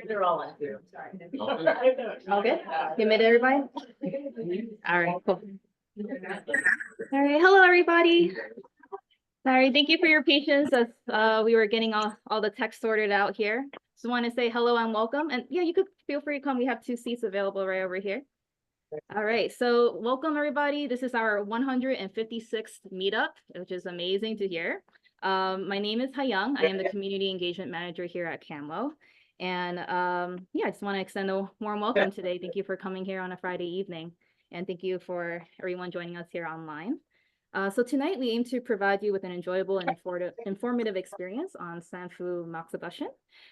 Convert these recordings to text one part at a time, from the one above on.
They're all in here. All good? You made it, everybody? All right, cool. All right, hello, everybody. Sorry, thank you for your patience as we were getting all the text sorted out here. Just want to say hello and welcome. And yeah, you could feel free to come. We have 2 seats available right over here. All right, so welcome, everybody. This is our 156th meetup, which is amazing to hear. My name is Hayoung. I am the Community Engagement Manager here at Kamwo. And yeah, I just want to extend a warm welcome today. Thank you for coming here on a Friday evening. And thank you for everyone joining us here online. So tonight we aim to provide you with an enjoyable and informative experience on Fu Moxibustion.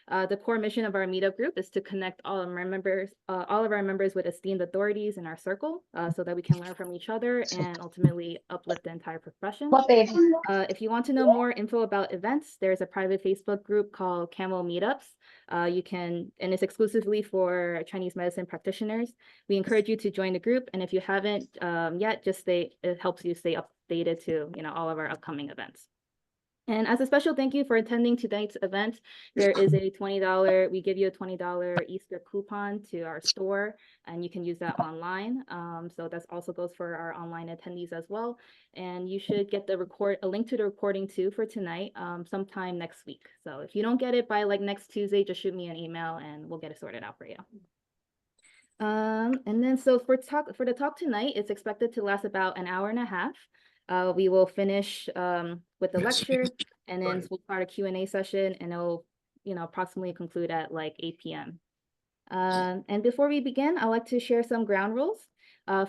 The core mission of our meetup group is to connect all of our members with esteemed authorities in our circle so that we can learn from each other and ultimately uplift the entire profession. If you want to know more info about events, there's a private Facebook group called Kamwo Meetups. And it's exclusively for Chinese medicine practitioners. We encourage you to join the group, and if you haven't yet, it helps you stay updated to all of our upcoming events. And as a special thank you for attending tonight's event, there is a we give you a $20 Easter coupon to our store, and you can use that online. So that also goes for our online attendees as well. And you should get a link to the recording too for tonight sometime next week. So if you don't get it by like next Tuesday, just shoot me an email and we'll get it sorted out for you. And then so for the talk tonight, it's expected to last about an hour and a half. We will finish with the lecture, and then we'll start a Q&A session, and it'll approximately conclude at like 8 p.m. And before we begin, I'd like to share some ground rules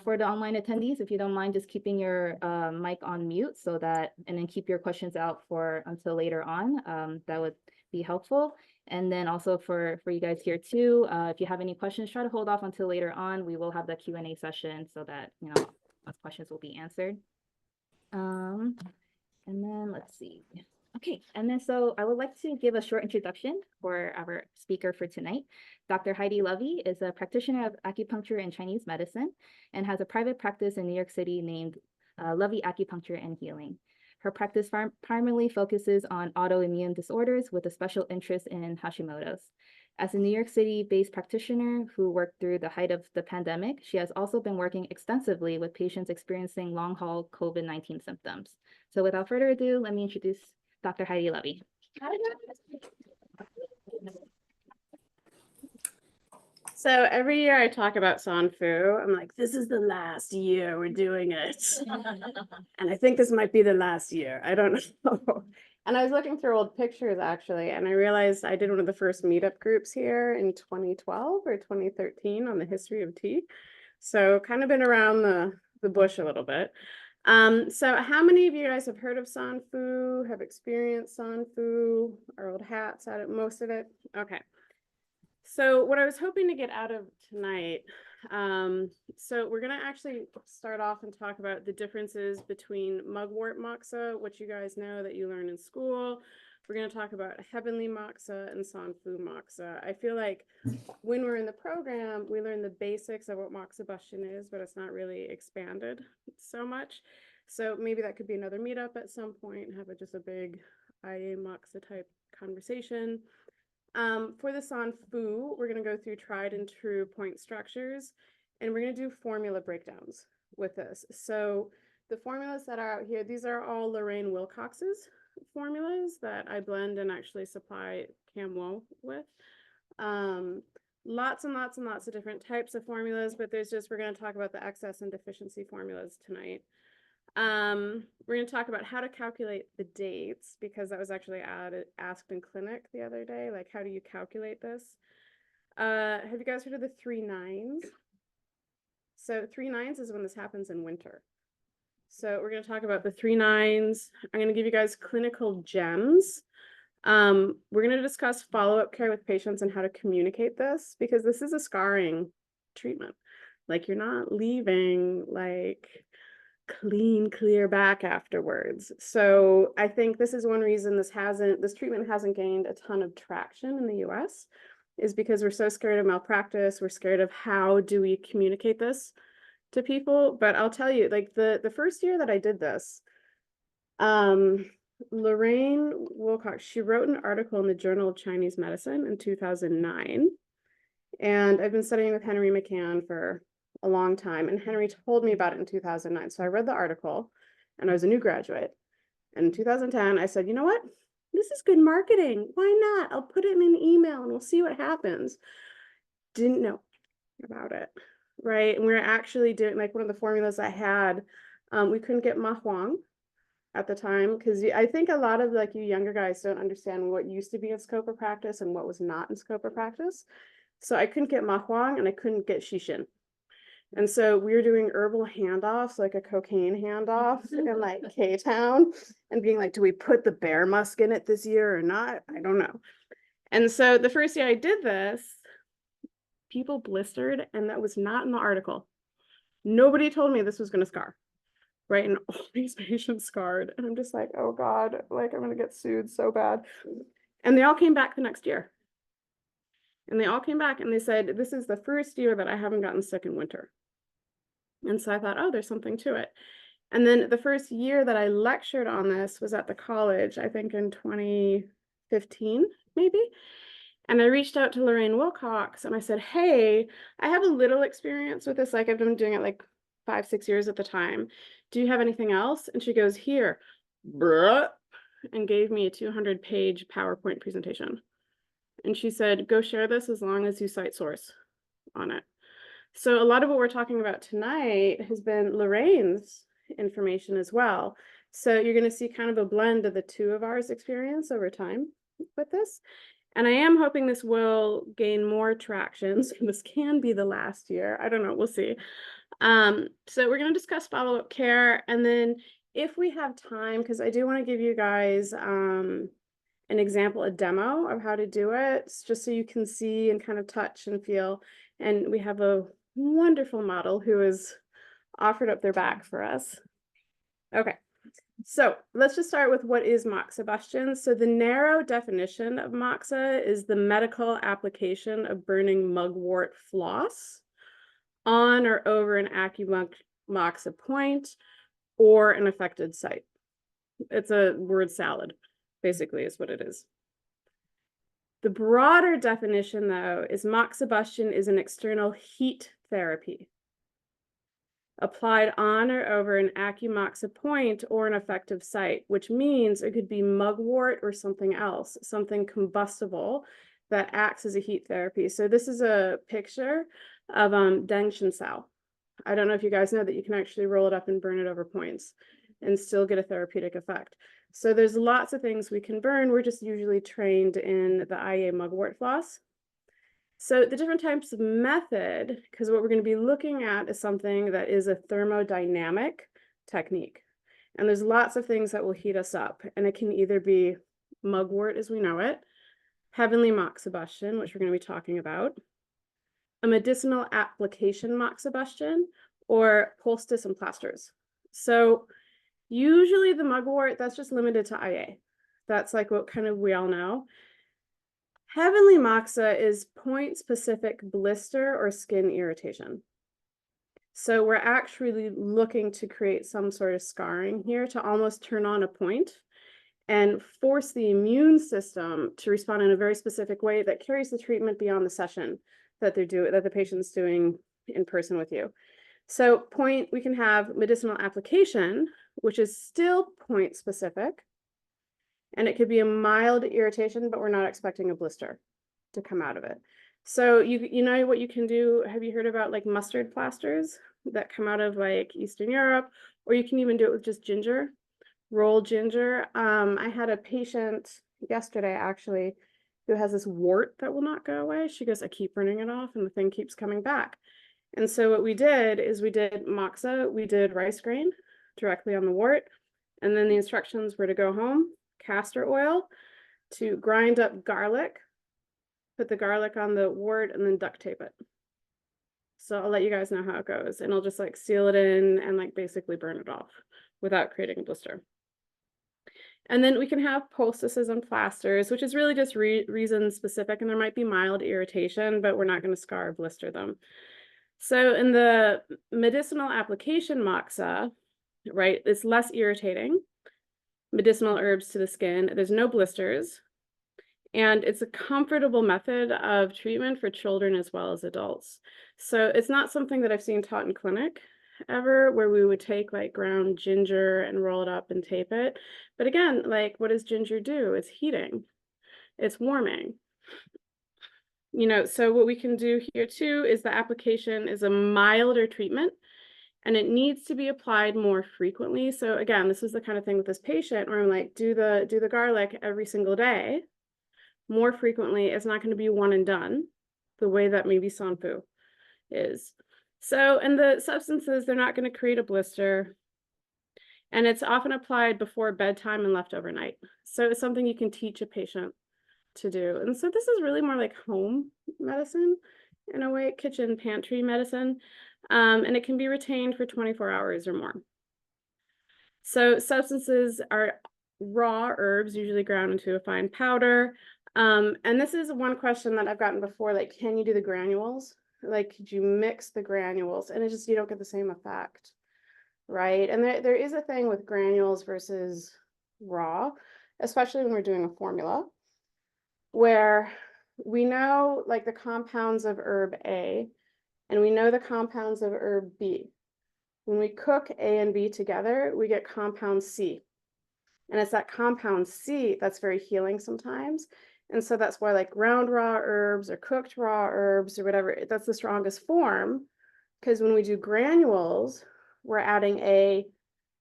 for the online attendees. If you don't mind just keeping your mic on mute and then keep your questions out until later on, that would be helpful. And then also for you guys here too, if you have any questions, try to hold off until later on. We will have the Q&A session so that those questions will be answered. And then let's see. Okay, and then so I would like to give a short introduction for our speaker for tonight. Dr. Heidi Levy is a practitioner of acupuncture and Chinese medicine and has a private practice in New York City named Levy Acupuncture and Healing. Her practice primarily focuses on autoimmune disorders with a special interest in Hashimoto's. As a New York City-based practitioner who worked through the height of the pandemic, she has also been working extensively with patients experiencing long-haul COVID-19 symptoms. So without further ado, let me introduce Dr. Heidi Levy. So every year I talk about Fu. I'm like, this is the last year we're doing it. And I think this might be the last year. I don't know. And I was looking through old pictures actually, and I realized I did one of the first meetup groups here in 2012 or 2013 on the history of tea. So kind of been around the bush a little bit. So how many of you guys have heard of Fu, have experienced Fu, our old hats at it, most of it? Okay. So what I was hoping to get out of tonight, so we're going to actually start off and talk about the differences between mugwort moxa, which you guys know that you learn in school. We're going to talk about heavenly moxa and Fu moxa. I feel like when we're in the program, we learn the basics of what moxibustion is, but it's not really expanded so much. So maybe that could be another meetup at some point and have just a big IA moxa type conversation. For the Fu, we're going to go through tried and true point structures, and we're going to do formula breakdowns with this. So the formulas that are out here, these are all Lorraine Wilcox's formulas that I blend and actually supply Kamwo with. Lots and lots and lots of different types of formulas, but we're going to talk about the excess and deficiency formulas tonight. We're going to talk about how to calculate the dates, because that was actually asked in clinic the other day, like how do you calculate this? Have you guys heard of the 3 9s? So 3 9s is when this happens in winter. So we're going to talk about the 3 9s. I'm going to give you guys clinical gems. We're going to discuss follow-up care with patients and how to communicate this, because this is a scarring treatment. Like, you're not leaving like clean, clear back afterwards. So I think this is one reason this treatment hasn't gained a ton of traction in the US, is because we're so scared of malpractice. We're scared of how do we communicate this to people. But I'll tell you, like the first year that I did this, Lorraine Wilcox, she wrote an article in the Journal of Chinese Medicine in 2009. And I've been studying with Henry McCann for a long time. And Henry told me about it in 2009. So I read the article and I was a new graduate. And in 2010, I said, you know what? This is good marketing. Why not? I'll put it in an email and we'll see what happens. Didn't know about it, right? And we were actually doing, like, one of the formulas I had, we couldn't get ma huang at the time, because I think a lot of, like, you younger guys don't understand what used to be in scope of practice and what was not in scope of practice. So I couldn't get ma huang and I couldn't get shishin. And so we were doing herbal handoffs, like a cocaine handoff in like K-Town, and being like, do we put the bear musk in it this year or not? I don't know. And so the first year I did this, people blistered, and that was not in the article. Nobody told me this was going to scar, right? And all these patients scarred. And I'm just like, oh God, like I'm going to get sued so bad. And they all came back the next year. And they all came back and they said, this is the first year that I haven't gotten sick in winter. And so I thought, oh, there's something to it. And then the first year that I lectured on this was at the college, I think in 2015, maybe. And I reached out to Lorraine Wilcox and I said, hey, I have a little experience with this. Like, I've been doing it like 5-6 years at the time. Do you have anything else? And she goes, here, bruh, and gave me a 200-page PowerPoint presentation. And she said, go share this as long as you cite source on it. So a lot of what we're talking about tonight has been Lorraine's information as well. So you're going to see kind of a blend of the two of ours experience over time with this. And I am hoping this will gain more traction. So this can be the last year. I don't know. We'll see. So we're going to discuss follow-up care. And then if we have time, because I do want to give you guys an example, a demo of how to do it, just so you can see and kind of touch and feel. And we have a wonderful model who has offered up their back for us. Okay, so let's just start with what is Moxibustion. So the narrow definition of moxa is the medical application of burning mugwort floss on or over an acumoxa point or an affected site. It's a word salad, basically, is what it is. The broader definition, though, is moxibustion is an external heat therapy applied on or over an acumoxa point or an affective site, which means it could be mugwort or something else, something combustible that acts as a heat therapy. So this is a picture of deng shinsao. I don't know if you guys know that you can actually roll it up and burn it over points and still get a therapeutic effect. So there's lots of things we can burn. We're just usually trained in the IA mugwort floss. So the different types of method, because what we're going to be looking at is something that is a thermodynamic technique. And there's lots of things that will heat us up. And it can either be mugwort as we know it, heavenly moxibustion, which we're going to be talking about, a medicinal application moxibustion, or poultice and plasters. So usually the mugwort, that's just limited to IA. That's like what kind of we all know. Heavenly moxa is point-specific blister or skin irritation. So we're actually looking to create some sort of scarring here to almost turn on a point and force the immune system to respond in a very specific way that carries the treatment beyond the session that the patient's doing in person with you. So point, we can have medicinal application, which is still point specific. And it could be a mild irritation, but we're not expecting a blister to come out of it. So you know what you can do? Have you heard about like mustard plasters that come out of like Eastern Europe? Or you can even do it with just ginger, roll ginger. I had a patient yesterday actually who has this wart that will not go away. She goes, I keep burning it off and the thing keeps coming back. And so what we did is we did moxa, we did rice grain directly on the wart. And then the instructions were to go home, castor oil, to grind up garlic, put the garlic on the wart, and then duct tape it. So I'll let you guys know how it goes. And I'll just like seal it in and like basically burn it off without creating a blister. And then we can have poultices and plasters, which is really just reason specific, and there might be mild irritation, but we're not going to scar or blister them. So in the medicinal application moxa, right, it's less irritating. medicinal herbs to the skin. There's no blisters. And it's a comfortable method of treatment for children as well as adults. So it's not something that I've seen taught in clinic ever, where we would take like ground ginger and roll it up and tape it. But again, like what does ginger do? It's heating, it's warming. So what we can do here too is the application is a milder treatment and it needs to be applied more frequently. So again, this is the kind of thing with this patient where I'm like, do the garlic every single day. More frequently, it's not going to be one and done, the way that maybe Sanfu is. So, and the substances, they're not going to create a blister. And it's often applied before bedtime and left overnight. So it's something you can teach a patient to do. And so this is really more like home medicine in a way, kitchen pantry medicine. And it can be retained for 24 hours or more. So substances are raw herbs, usually ground into a fine powder. And this is one question that I've gotten before, like, can you do the granules? Like, could you mix the granules? And it's just, you don't get the same effect, right? And there is a thing with granules versus raw, especially when we're doing a formula, where we know like the compounds of herb A, and we know the compounds of herb B. When we cook A and B together, we get compound C. And it's that compound C that's very healing sometimes. And so that's why like ground raw herbs or cooked raw herbs or whatever, that's the strongest form. Because when we do granules, we're adding A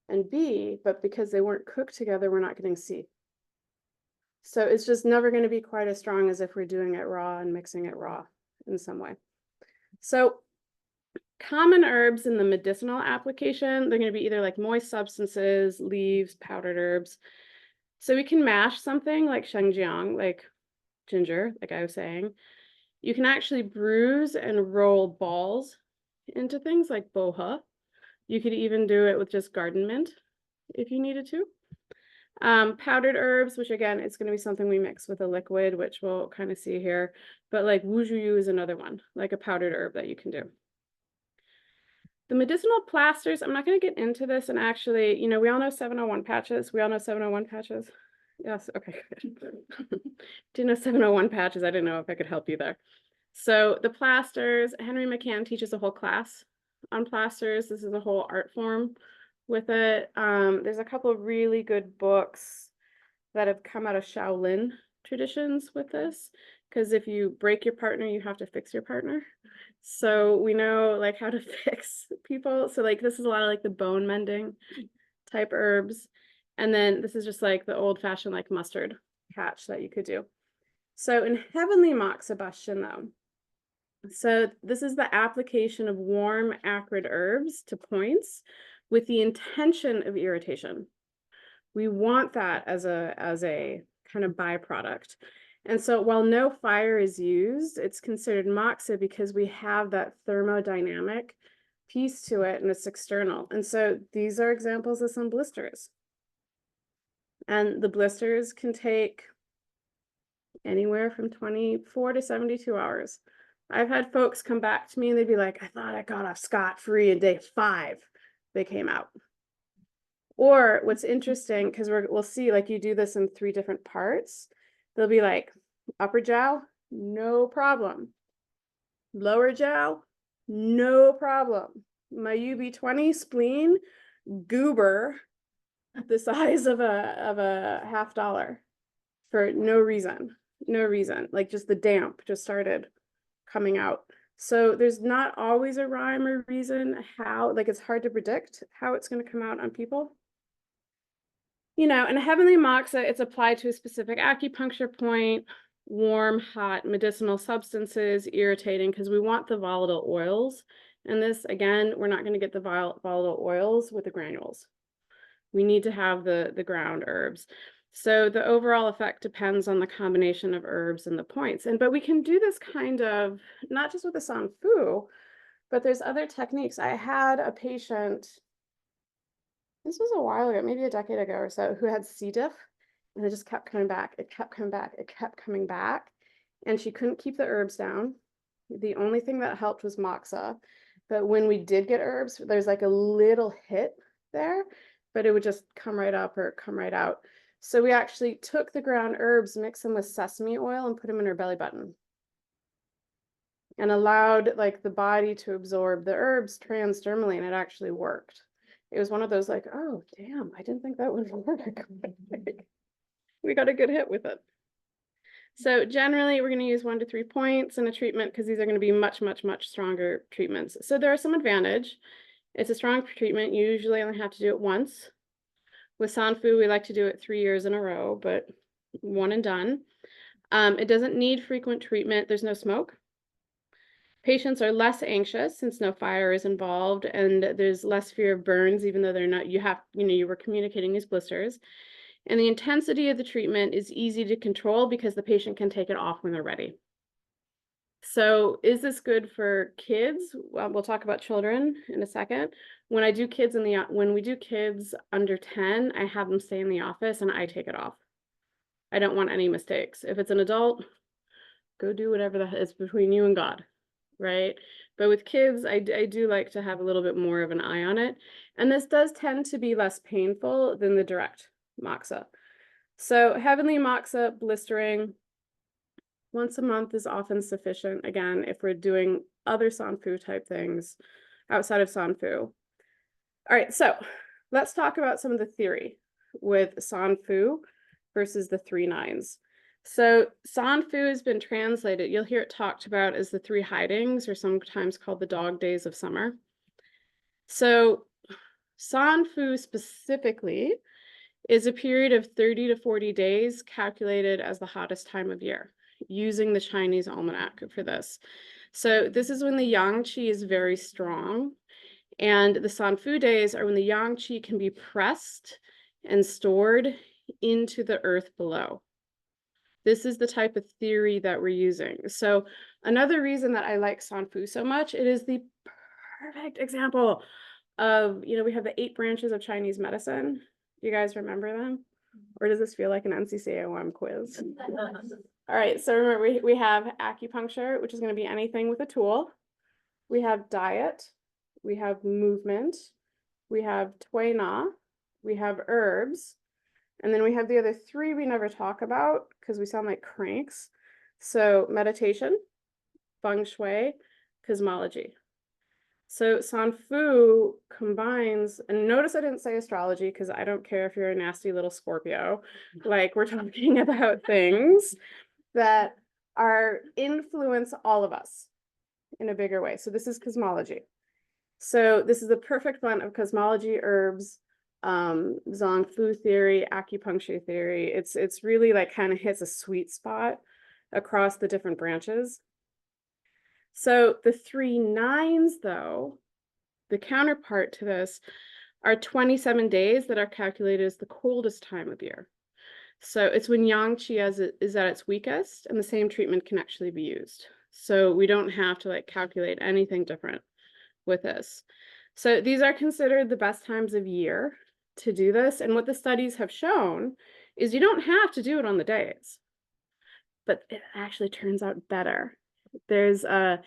and B, but because they weren't cooked together, we're not getting C. So it's just never going to be quite as strong as if we're doing it raw and mixing it raw in some way. So common herbs in the medicinal application, they're going to be either like moist substances, leaves, powdered herbs. So we can mash something like shengjiang, like ginger, like I was saying. You can actually bruise and roll balls into things like boha. You could even do it with just garden mint if you needed to. Powdered herbs, which again, it's going to be something we mix with a liquid, which we'll kind of see here. But like wujuyu is another one, like a powdered herb that you can do. The medicinal plasters, I'm not going to get into this. And actually, we all know 701 patches. We all know 701 patches. Yes, okay, good. Do you know 701 patches? I didn't know if I could help you there. So the plasters, Henry McCann teaches a whole class on plasters. This is a whole art form with it. There's a couple of really good books that have come out of Shaolin traditions with this, because if you break your partner, you have to fix your partner. So we know like how to fix people. So like this is a lot of like the bone mending type herbs. And then this is just like the old fashioned like mustard patch that you could do. So in Heavenly Moxibustion though, so this is the application of warm acrid herbs to points with the intention of irritation. We want that as a kind of byproduct. And so while no fire is used, it's considered moxa because we have that thermodynamic piece to it and it's external. And so these are examples of some blisters. And the blisters can take anywhere from 24 to 72 hours. I've had folks come back to me and they'd be like, I thought I got off scot-free in day 5. They came out. Or what's interesting, because we'll see, like you do this in 3 different parts. They'll be like, upper jowl, no problem. Lower jowl, no problem. My UB20 spleen, goober, the size of a $50 for no reason, like just the damp just started coming out. So there's not always a rhyme or reason how, like it's hard to predict how it's going to come out on people. And a Heavenly Moxa, it's applied to a specific acupuncture point, warm, hot, medicinal substances, irritating, because we want the volatile oils. And this, again, we're not going to get the volatile oils with the granules. We need to have the ground herbs. So the overall effect depends on the combination of herbs and the points. But we can do this kind of, not just with the Sanfu, but there's other techniques. I had a patient, this was a while ago, maybe a decade ago or so, who had C. diff, and it just kept coming back. It kept coming back. It kept coming back. And she couldn't keep the herbs down. The only thing that helped was moxa. But when we did get herbs, there's like a little hit there. but it would just come right up or come right out. So we actually took the ground herbs, mixed them with sesame oil, and put them in her belly button, and allowed like the body to absorb the herbs transdermally, and it actually worked. It was one of those like, oh damn, I didn't think that would work. We got a good hit with it. So generally, we're going to use 1 to 3 points in a treatment because these are going to be much, much, much stronger treatments. So there are some advantage. It's a strong treatment. You usually only have to do it once. With Sanfu, we like to do it 3 years in a row, but one and done. It doesn't need frequent treatment. There's no smoke. Patients are less anxious since no fire is involved, and there's less fear of burns, even though they're not, you were communicating these blisters. And the intensity of the treatment is easy to control because the patient can take it off when they're ready. So is this good for kids? Well, we'll talk about children in a second. When we do kids under 10, I have them stay in the office and I take it off. I don't want any mistakes. If it's an adult, go do whatever that is between you and God, right? But with kids, I do like to have a little bit more of an eye on it. And this does tend to be less painful than the direct moxa. So heavenly moxa blistering once a month is often sufficient, again, if we're doing other Sanfu type things outside of Sanfu. All right, so let's talk about some of the theory with Sanfu versus the 3 nines. So Sanfu has been translated, you'll hear it talked about as the 3 hidings, or sometimes called the dog days of summer. So Sanfu specifically is a period of 30 to 40 days calculated as the hottest time of year, using the Chinese almanac for this. So this is when the yang qi is very strong, and the Sanfu days are when the yang qi can be pressed and stored into the earth below. This is the type of theory that we're using. So another reason that I like Sanfu so much, it is the perfect example of, we have the 8 branches of Chinese medicine. You guys remember them? Or does this feel like an NCCAOM quiz? All right, so remember, we have acupuncture, which is going to be anything with a tool. We have diet. We have movement. We have Tui Na. We have herbs. And then we have the other 3 we never talk about because we sound like cranks. So meditation, feng shui, cosmology. So Sanfu combines, and notice I didn't say astrology because I don't care if you're a nasty little Scorpio. Like, we're talking about things that influence all of us in a bigger way. So this is cosmology. So this is the perfect blend of cosmology, herbs, zang fu theory, acupuncture theory. It's really like kind of hits a sweet spot across the different branches. So the 3 nines, though, the counterpart to this, are 27 days that are calculated as the coldest time of year. So it's when yang qi is at its weakest, and the same treatment can actually be used. So we don't have to like calculate anything different with this. So these are considered the best times of year to do this. And what the studies have shown is you don't have to do it on the days, but it actually turns out better. There's a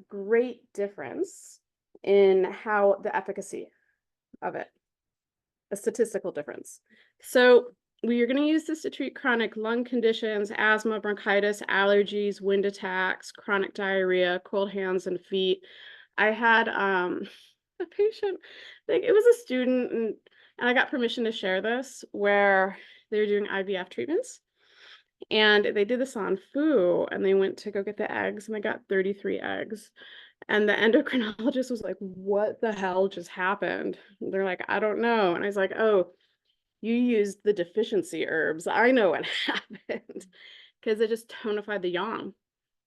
great difference in how the efficacy of it, a statistical difference. So we are going to use this to treat chronic lung conditions, asthma, bronchitis, allergies, wind attacks, chronic diarrhea, cold hands and feet. I had a patient, like it was a student, and I got permission to share this, where they were doing IVF treatments. And they did this on Fu, and they went to go get the eggs, and they got 33 eggs. And the endocrinologist was like, what the hell just happened? And they're like, I don't know. And I was like, oh, you used the deficiency herbs. I know what happened. Because it just tonified the yang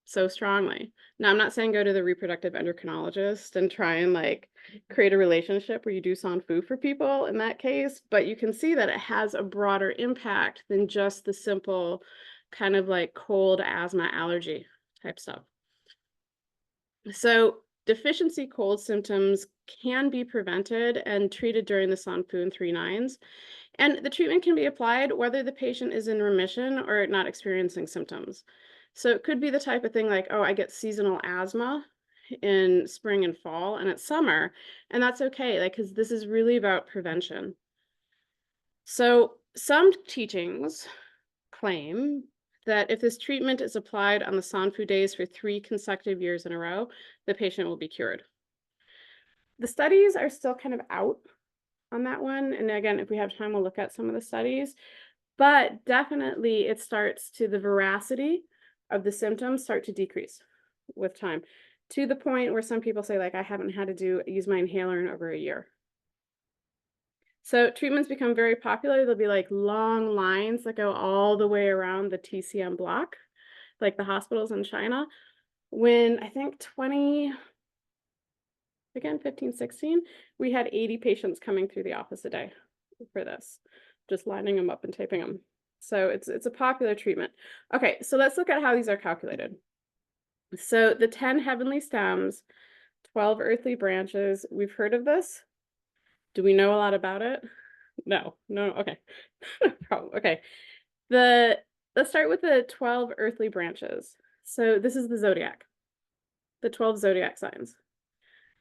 so strongly. Now, I'm not saying go to the reproductive endocrinologist and try and like create a relationship where you do Sanfu for people in that case, but you can see that it has a broader impact than just the simple kind of like cold asthma allergy type stuff. So deficiency cold symptoms can be prevented and treated during the Sanfu and 3 nines. And the treatment can be applied whether the patient is in remission or not experiencing symptoms. So it could be the type of thing like, oh, I get seasonal asthma in spring and fall, and it's summer, and that's okay, like, because this is really about prevention. So some teachings claim that if this treatment is applied on the Sanfu days for 3 consecutive years in a row, the patient will be cured. The studies are still kind of out on that one, and again, if we have time, we'll look at some of the studies, but definitely it starts to the veracity of the symptoms start to decrease with time, to the point where some people say, like, I haven't had to use my inhaler in over a year. So treatments become very popular. There'll be like long lines that go all the way around the TCM block, like the hospitals in China. When I think 15, 16, we had 80 patients coming through the office a day for this, just lining them up and taping them. So it's a popular treatment. Okay, so let's look at how these are calculated. So the 10 heavenly stems, 12 earthly branches, we've heard of this. Do we know a lot about it? No, okay. No problem. Okay. Let's start with the 12 earthly branches. So this is the zodiac, the 12 zodiac signs.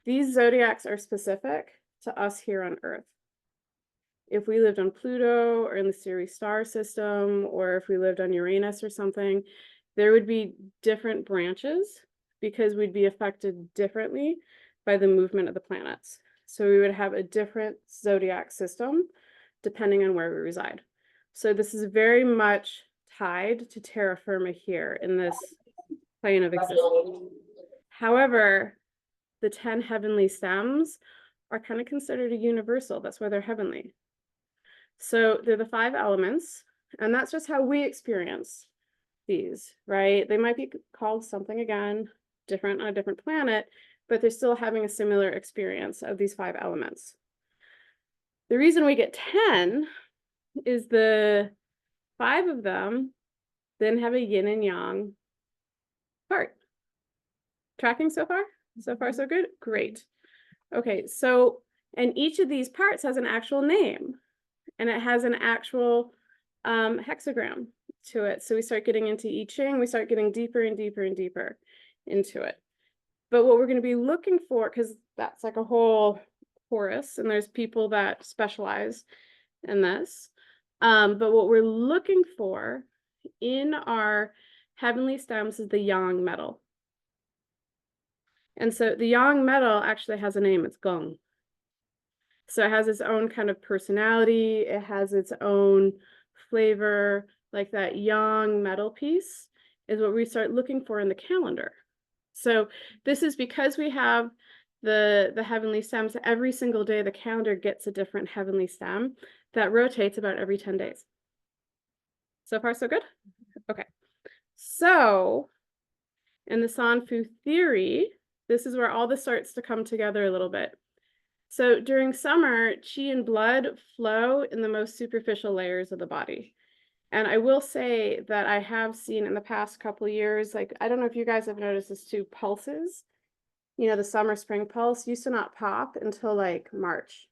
These zodiacs are specific to us here on Earth. If we lived on Pluto or in the Sirius star system, or if we lived on Uranus or something, there would be different branches because we'd be affected differently by the movement of the planets. So we would have a different zodiac system depending on where we reside. So this is very much tied to terra firma here in this plane of existence. However, the 10 heavenly stems are kind of considered a universal. That's why they're heavenly. So they're the 5 elements, and that's just how we experience these, right? They might be called something again, different on a different planet, but they're still having a similar experience of these 5 elements. The reason we get 10 is the 5 of them then have a yin and yang part. Tracking so far? So far, so good? Great. Okay, so, and each of these parts has an actual name, and it has an actual hexagram to it. So we start getting into I Ching, we start getting deeper and deeper and deeper into it. But what we're going to be looking for, because that's like a whole chorus, and there's people that specialize in this. But what we're looking for in our heavenly stems is the yang metal. And so the yang metal actually has a name, it's gong. So it has its own kind of personality, it has its own flavor, like that yang metal piece is what we start looking for in the calendar. So this is because we have the heavenly stems, every single day the calendar gets a different heavenly stem that rotates about every 10 days. So far, so good? Okay. So in the Sanfu theory, this is where all this starts to come together a little bit. So during summer, qi and blood flow in the most superficial layers of the body. And I will say that I have seen in the past couple of years, like, I don't know if you guys have noticed this too, pulses. You know, the summer spring pulse used to not pop until like March.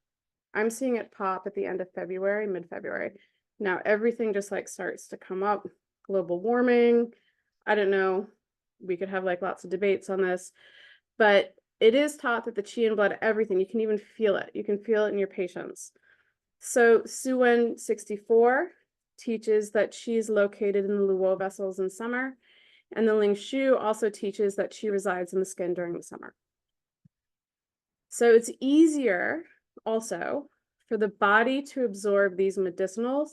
I'm seeing it pop at the end of February, mid-February. Now everything just like starts to come up. Global warming. I don't know. We could have like lots of debates on this, but it is taught that the qi and blood, everything, you can even feel it. You can feel it in your patients. So Suwen 64 teaches that qi is located in the Luo vessels in summer. And the Ling Shu also teaches that qi resides in the skin during the summer. So it's easier also for the body to absorb these medicinals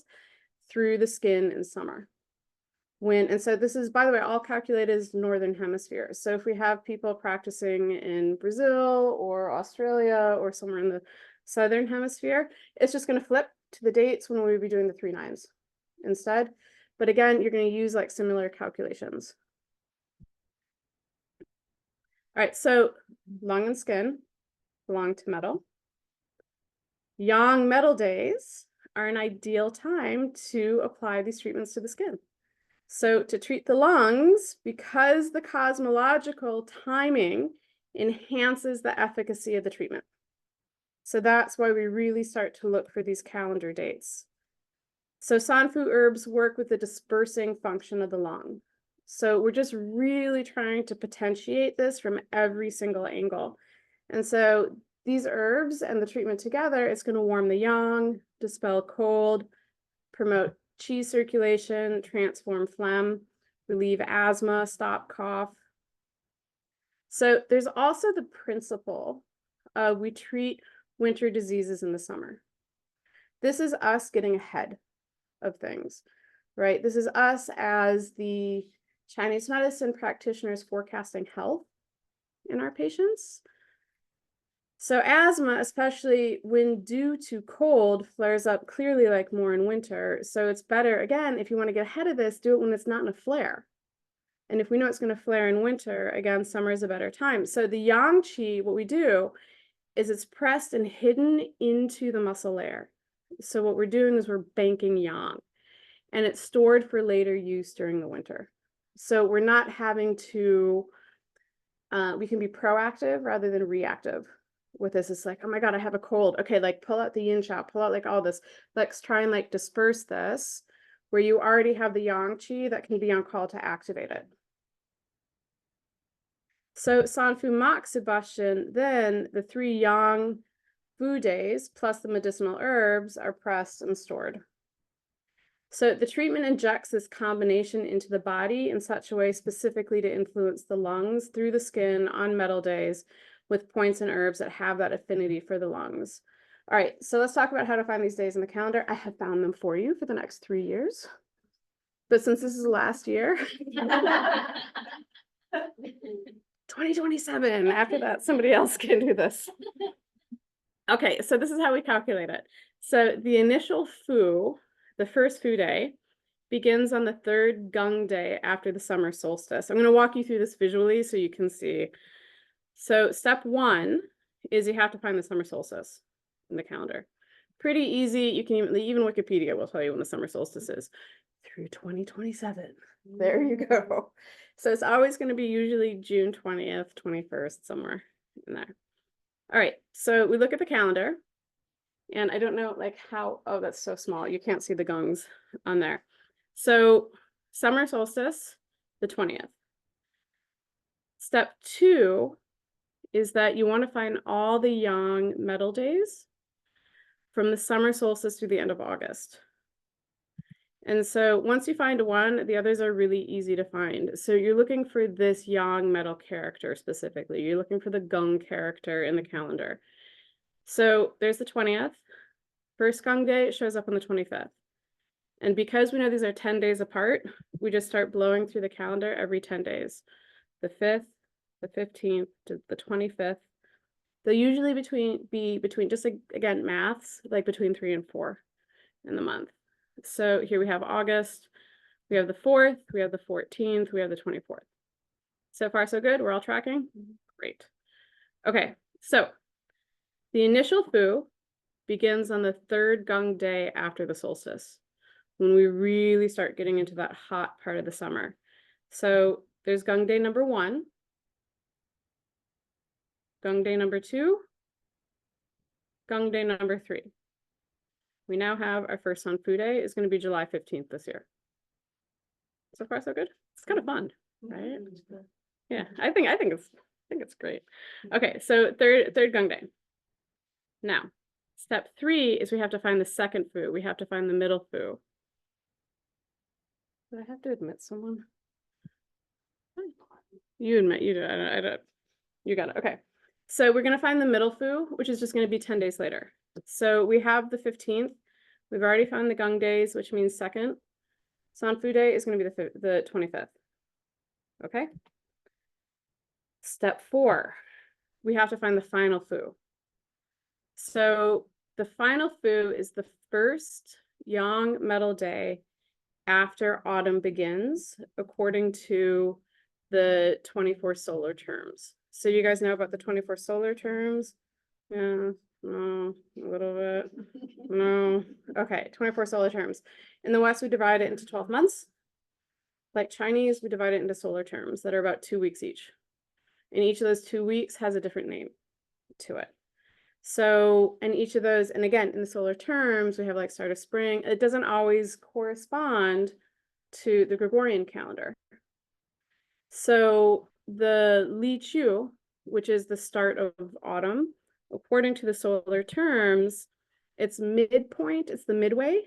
through the skin in summer. And so this is, by the way, all calculated as Northern Hemisphere. So if we have people practicing in Brazil or Australia or somewhere in the Southern Hemisphere, it's just going to flip to the dates when we'll be doing the 3 9s instead. But again, you're going to use like similar calculations. All right, so lung and skin belong to metal. Yang metal days are an ideal time to apply these treatments to the skin. So to treat the lungs, because the cosmological timing enhances the efficacy of the treatment. So that's why we really start to look for these calendar dates. So Sanfu herbs work with the dispersing function of the lung. So we're just really trying to potentiate this from every single angle. And so these herbs and the treatment together, it's going to warm the yang, dispel cold, promote qi circulation, transform phlegm, relieve asthma, stop cough. So there's also the principle we treat winter diseases in the summer. This is us getting ahead of things, right? This is us as the Chinese medicine practitioners forecasting health in our patients. So asthma, especially when due to cold, flares up clearly like more in winter. So it's better, again, if you want to get ahead of this, do it when it's not in a flare. And if we know it's going to flare in winter, again, summer is a better time. So the yang qi, what we do is it's pressed and hidden into the muscle layer. So what we're doing is we're banking yang, and it's stored for later use during the winter. So we're not having to, we can be proactive rather than reactive with this. It's like, oh my God, I have a cold. Okay, like pull out the yin cha, pull out like all this. Let's try and like disperse this where you already have the yang qi that can be on call to activate it. So Fu Moxibustion, then the 3 yang Fu days plus the medicinal herbs are pressed and stored. So the treatment injects this combination into the body in such a way specifically to influence the lungs through the skin on metal days with points and herbs that have that affinity for the lungs. All right, so let's talk about how to find these days in the calendar. I have found them for you for the next 3 years. But since this is the last year, 2027, after that, somebody else can do this. Okay, so this is how we calculate it. So the initial Fu, the first Fu day, begins on the 3rd Gung day after the summer solstice. I'm going to walk you through this visually so you can see. So step 1 is you have to find the summer solstice in the calendar. Pretty easy. You can even Wikipedia will tell you when the summer solstice is. Through 2027. There you go. So it's always going to be usually June 20th, 21st, somewhere in there. All right, so we look at the calendar, and I don't know like how, oh, that's so small. You can't see the gungs on there. So summer solstice, the 20th. Step 2 is that you want to find all the yang metal days from the summer solstice through the end of August. And so once you find one, the others are really easy to find. So you're looking for this yang metal character specifically. You're looking for the gung character in the calendar. So there's the 20th. First gung day shows up on the 25th. And because we know these are 10 days apart, we just start blowing through the calendar every 10 days. The 5th, the 15th to the 25th. They'll usually be between just like, again, maths, like between 3 and 4 in the month. So here we have August, we have the 4th, we have the 14th, we have the 24th. So far, so good. We're all tracking? Great. Okay, so the initial Fu begins on the 3rd Gung day after the solstice, when we really start getting into that hot part of the summer. So there's Gung day number 1, Gung day number 2, Gung day number 3. We now have our first Sun Fu day is going to be July 15th this year. So far, so good. It's kind of fun, right? Yeah, I think it's great. Okay, so third gung day. Now, step 3 is we have to find the second Fu. We have to find the middle Fu. Do I have to admit someone? You admit you do. I don't. You got it. Okay. So we're going to find the middle Fu, which is just going to be 10 days later. So we have the 15th. We've already found the gung days, which means second. San Fu day is going to be the 25th. Okay. Step 4, we have to find the final Fu. So the final Fu is the first yang metal day after autumn begins, according to the 24 solar terms. So you guys know about the 24 solar terms? Yeah, no, a little bit. No. Okay, 24 solar terms. In the West, we divide it into 12 months. Like Chinese, we divide it into solar terms that are about 2 weeks each. And each of those 2 weeks has a different name to it. So, and each of those, and again, in the solar terms, we have like start of spring. It doesn't always correspond to the Gregorian calendar. So the Li Chu, which is the start of autumn, according to the solar terms, it's midpoint, it's the midway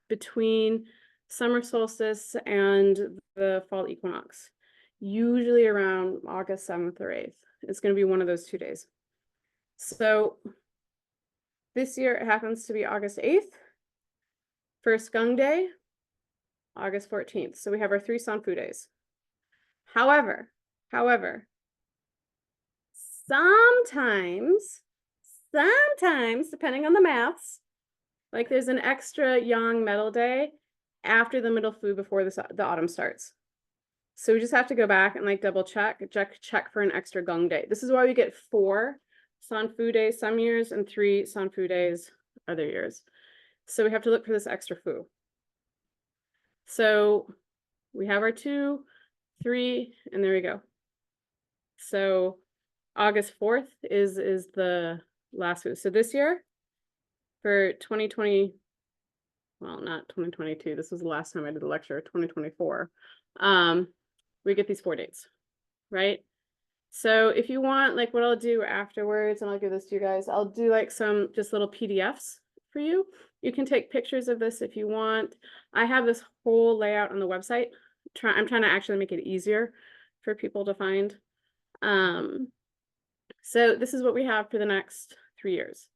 between summer solstice and the fall equinox, usually around August 7th or 8th. It's going to be one of those 2 days. So this year it happens to be August 8th, first Gung Day, August 14th. So we have our 3 San Fu days. However, sometimes, depending on the maths, like there's an extra yang metal day after the middle fu before the autumn starts. So we just have to go back and like double check for an extra Gong day. This is why we get 4 San Fu days some years and 3 San Fu days other years. So we have to look for this extra fu. So we have our 2, 3, and there we go. So August 4th is the last fu. So this year for 2020, well, not 2022, this was the last time I did a lecture, 2024. We get these 4 dates, right? So if you want, like what I'll do afterwards, and I'll give this to you guys, I'll do like some just little PDFs for you. You can take pictures of this if you want. I have this whole layout on the website. I'm trying to actually make it easier for people to find. So this is what we have for the next 3 years.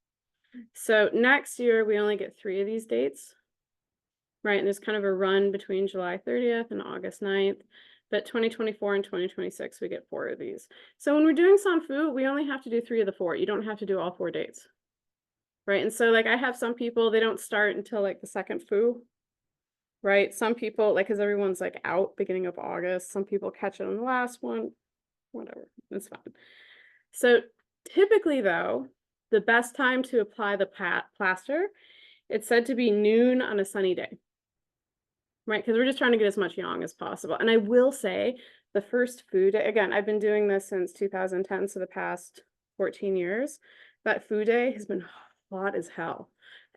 So next year, we only get 3 of these dates, right? And there's kind of a run between July 30th and August 9th. But 2024 and 2026, we get 4 of these. So when we're doing San Fu, we only have to do 3 of the 4. You don't have to do all 4 dates, right? And so like I have some people, they don't start until like the 2nd Fu, right? Some people, like, because everyone's like out beginning of August. Some people catch it on the last one, whatever, it's fine. So typically though, the best time to apply the plaster, it's said to be noon on a sunny day. Right, because we're just trying to get as much yang as possible. And I will say the first Fu day, again, I've been doing this since 2010, so the past 14 years, that Fu day has been hot as hell.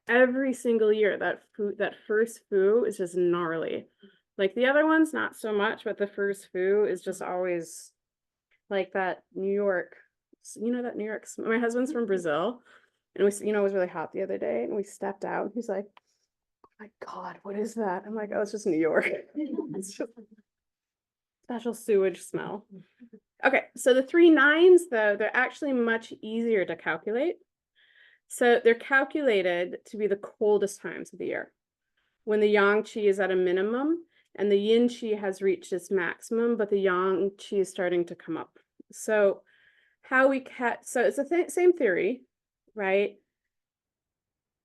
Every single year, that first Fu is just gnarly. Like the other ones, not so much, but the first Fu is just always like that New York, that New York, my husband's from Brazil, and we, it was really hot the other day, and we stepped out, he's like, my God, what is that? I'm like, oh, it's just New York. It's just special sewage smell. Okay, so the 3 9s, though, they're actually much easier to calculate. So they're calculated to be the coldest times of the year, when the yang qi is at a minimum and the yin qi has reached its maximum, but the yang qi is starting to come up. So how we so it's the same theory, right?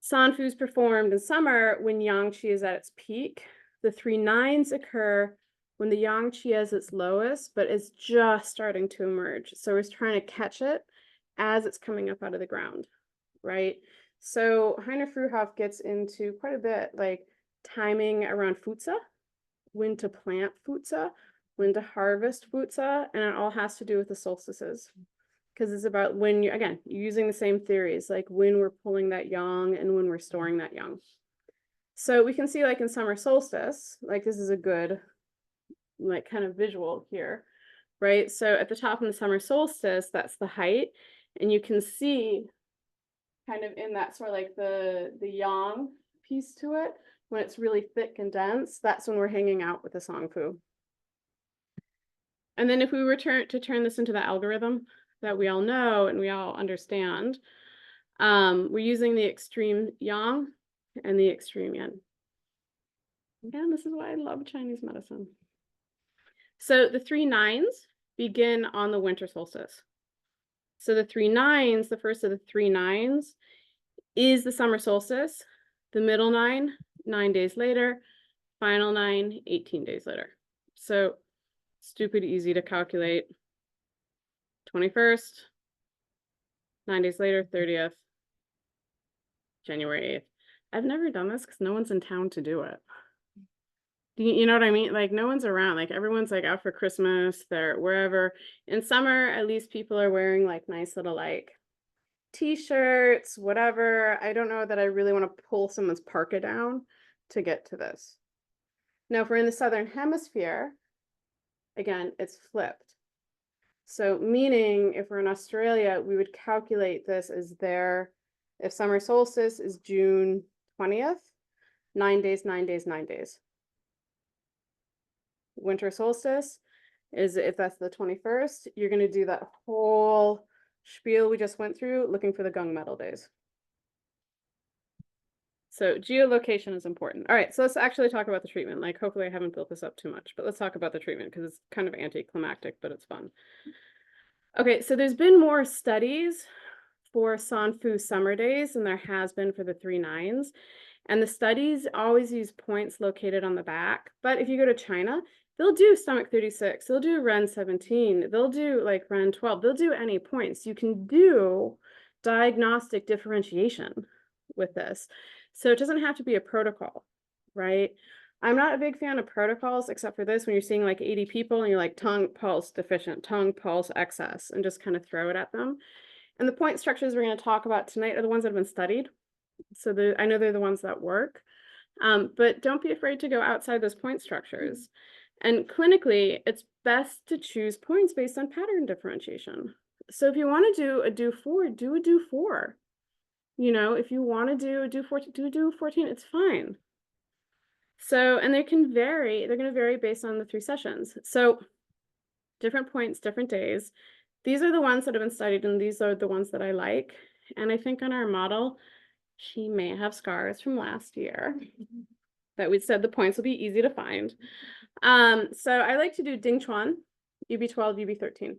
San Fu's performed in summer when yang qi is at its peak. The 3 9s occur when the yang qi is its lowest, but it's just starting to emerge. So we're trying to catch it as it's coming up out of the ground, right? So Heiner Fruhoff gets into quite a bit, like timing around futsa, when to plant futsa, when to harvest futsa, and it all has to do with the solstices. Because it's about when you're using the same theories, like when we're pulling that yang and when we're storing that yang. So we can see like in summer solstice, like this is a good like kind of visual here, right? So at the top of the summer solstice, that's the height. And you can see kind of in that sort of like the yang piece to it, when it's really thick and dense, that's when we're hanging out with the San Fu. And then if we were to turn this into the algorithm that we all know and we all understand, we're using the extreme yang and the extreme yin. Again, this is why I love Chinese medicine. So the 3 9s begin on the winter solstice. So the 3 9s, the first of the 3 9s, is the summer solstice. The middle 9, 9 days later. Final 9, 18 days later. So stupid easy to calculate. 21st, 9 days later, 30th, January 8th. I've never done this because no one's in town to do it. You know what I mean? Like no one's around, like everyone's like out for Christmas, they're wherever. In summer, at least people are wearing like nice little like t-shirts, whatever. I don't know that I really want to pull someone's parka down to get to this. Now, if we're in the Southern Hemisphere, again, it's flipped. So meaning if we're in Australia, we would calculate this as if summer solstice is June 20th, 9 days, 9 days, 9 days. Winter solstice is if that's the 21st, you're going to do that whole spiel we just went through looking for the gunmetal days. So geolocation is important. All right, so let's actually talk about the treatment. Like, hopefully I haven't built this up too much, but let's talk about the treatment because it's kind of anticlimactic, but it's fun. Okay, so there's been more studies for Sanfu summer days than there has been for the 3 nines. And the studies always use points located on the back. But if you go to China, they'll do stomach 36, they'll do Ren 17, they'll do like Ren 12, they'll do any points. You can do diagnostic differentiation with this. So it doesn't have to be a protocol, right? I'm not a big fan of protocols, except for this, when you're seeing like 80 people and you're like tongue pulse deficient, tongue pulse excess, and just kind of throw it at them. And the point structures we're going to talk about tonight are the ones that have been studied. So I know they're the ones that work, but don't be afraid to go outside those point structures. And clinically, it's best to choose points based on pattern differentiation. So if you want to do a do 4, do a do 4. You know, if you want to do a do 14, do a do 14, it's fine. So, and they can vary, they're going to vary based on the 3 sessions. So different points, different days. These are the ones that have been studied, and these are the ones that I like. And I think on our model, she may have scars from last year that we said the points will be easy to find. So I like to do Ding Chuan, UB12, UB13,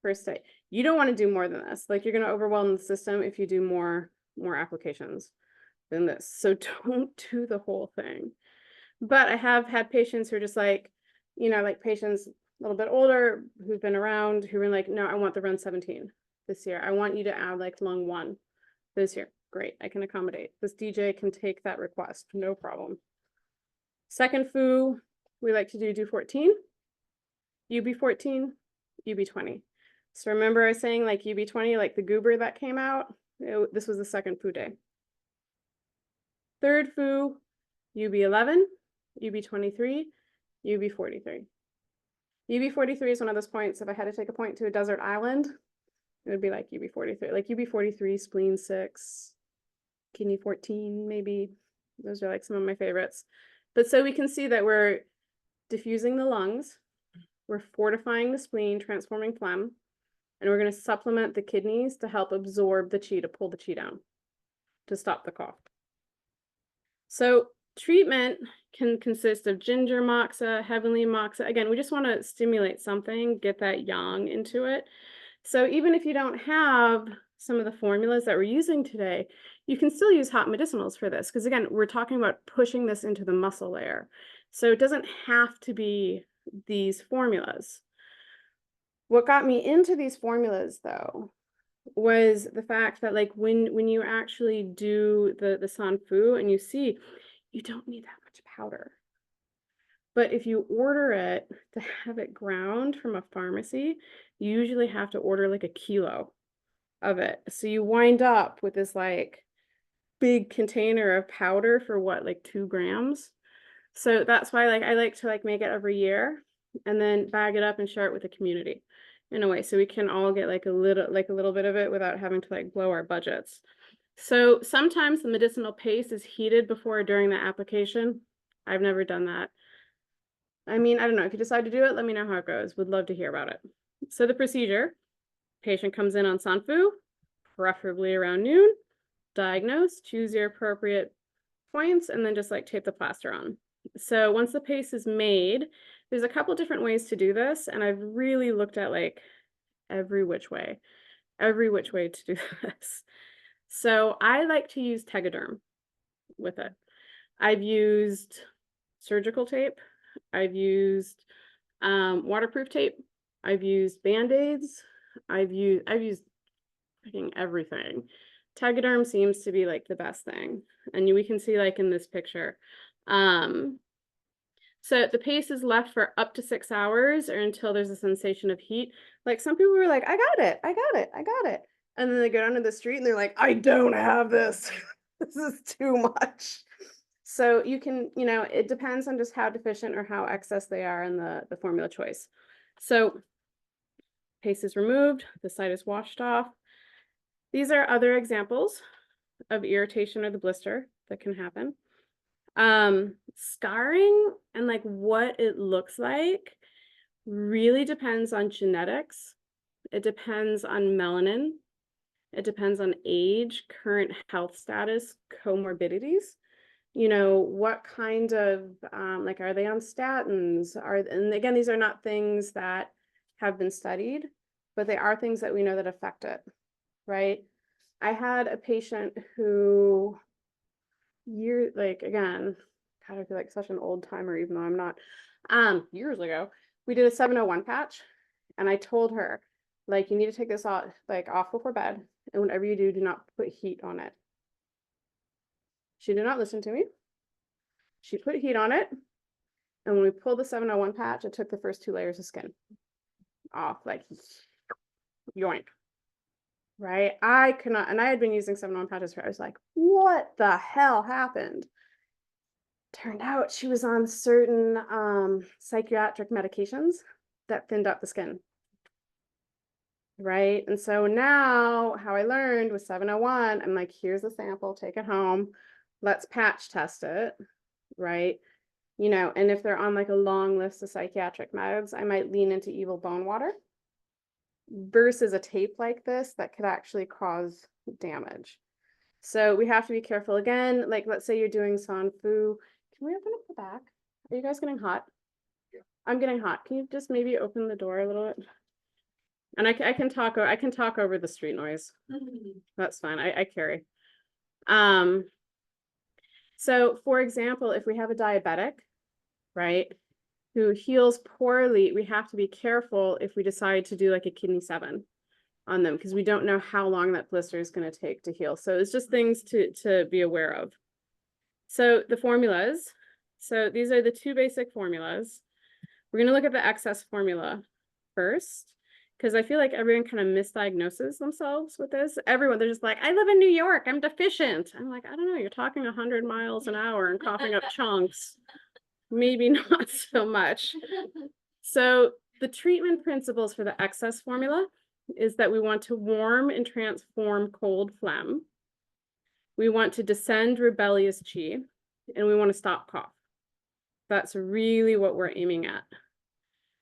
first day. You don't want to do more than this. Like, you're going to overwhelm the system if you do more applications than this. So don't do the whole thing. But I have had patients who are just like, you know, like patients a little bit older who've been around who were like, no, I want the Ren 17 this year. I want you to add like lung 1 this year. Great, I can accommodate. This DJ can take that request, no problem. Second Fu, we like to do 14, UB14, UB20. So remember I was saying like UB20, like the goober that came out? This was the second Fu day. Third Fu, UB11, UB23, UB43. UB43 is one of those points, if I had to take a point to a desert island, it would be like UB43, like UB43, spleen 6, kidney 14, maybe. Those are like some of my favorites. But so we can see that we're diffusing the lungs, we're fortifying the spleen, transforming phlegm, and we're going to supplement the kidneys to help absorb the qi, to pull the qi down, to stop the cough. So treatment can consist of ginger moxa, heavenly moxa. Again, we just want to stimulate something, get that yang into it. So even if you don't have some of the formulas that we're using today, you can still use hot medicinals for this. Because again, we're talking about pushing this into the muscle layer. So it doesn't have to be these formulas. What got me into these formulas though, was the fact that like when you actually do the Sanfu and you see, you don't need that much powder. But if you order it to have it ground from a pharmacy, you usually have to order like a kilo of it. So you wind up with this like big container of powder for what, like 2 grams. So that's why like I like to like make it every year and then bag it up and share it with the community in a way, so we can all get like a little bit of it without having to like blow our budgets. So sometimes the medicinal paste is heated before or during the application. I've never done that. I mean, I don't know. If you decide to do it, let me know how it goes. Would love to hear about it. So the procedure, patient comes in on Sanfu, preferably around noon, diagnose, choose your appropriate points, and then just like tape the plaster on. So once the paste is made, there's a couple different ways to do this, and I've really looked at like every which way to do this. So I like to use Tegaderm with it. I've used surgical tape. I've used waterproof tape. I've used Band-Aids. I've used freaking everything. Tegaderm seems to be like the best thing. And we can see like in this picture. So the paste is left for up to 6 hours or until there's a sensation of heat. Like some people were like, I got it. And then they go down to the street and they're like, I don't have this. This is too much. So you can, it depends on just how deficient or how excess they are in the formula choice. So paste is removed, the site is washed off. These are other examples of irritation or the blister that can happen. Scarring and like what it looks like really depends on genetics. It depends on melanin. It depends on age, current health status, comorbidities. What kind of, like, are they on statins? And again, these are not things that have been studied, but they are things that we know that affect it, right? I had a patient who again, God, I feel like such an old timer, even though I'm not, years ago, we did a 701 patch, and I told her, like, you need to take this off, off before bed, and whenever you do not put heat on it. She did not listen to me. She put heat on it, and when we pulled the 701 patch, it took the first 2 layers of skin off, like, yoink. Right? I could not, and I had been using 701 patches for, I was like, what the hell happened? Turned out she was on certain psychiatric medications that thinned up the skin. Right? And so now how I learned with 701, I'm like, here's the sample, take it home. Let's patch test it. Right? And if they're on like a long list of psychiatric meds, I might lean into evil bone water versus a tape like this that could actually cause damage. So we have to be careful. Again, like, let's say you're doing San Fu. Can we open up the back? Are you guys getting hot? Yeah. I'm getting hot. Can you just maybe open the door a little bit? And I can talk over the street noise. That's fine. I carry. So for example, if we have a diabetic, right, who heals poorly, we have to be careful if we decide to do like a kidney 7 on them, because we don't know how long that blister is going to take to heal. So it's just things to be aware of. So the formulas. So these are the 2 basic formulas. We're going to look at the excess formula first, because I feel like everyone kind of misdiagnoses themselves with this. They're just like, I live in New York, I'm deficient. I'm like, I don't know, you're talking 100 miles an hour and coughing up chunks. Maybe not so much. So the treatment principles for the excess formula is that we want to warm and transform cold phlegm. We want to descend rebellious qi, and we want to stop cough. That's really what we're aiming at.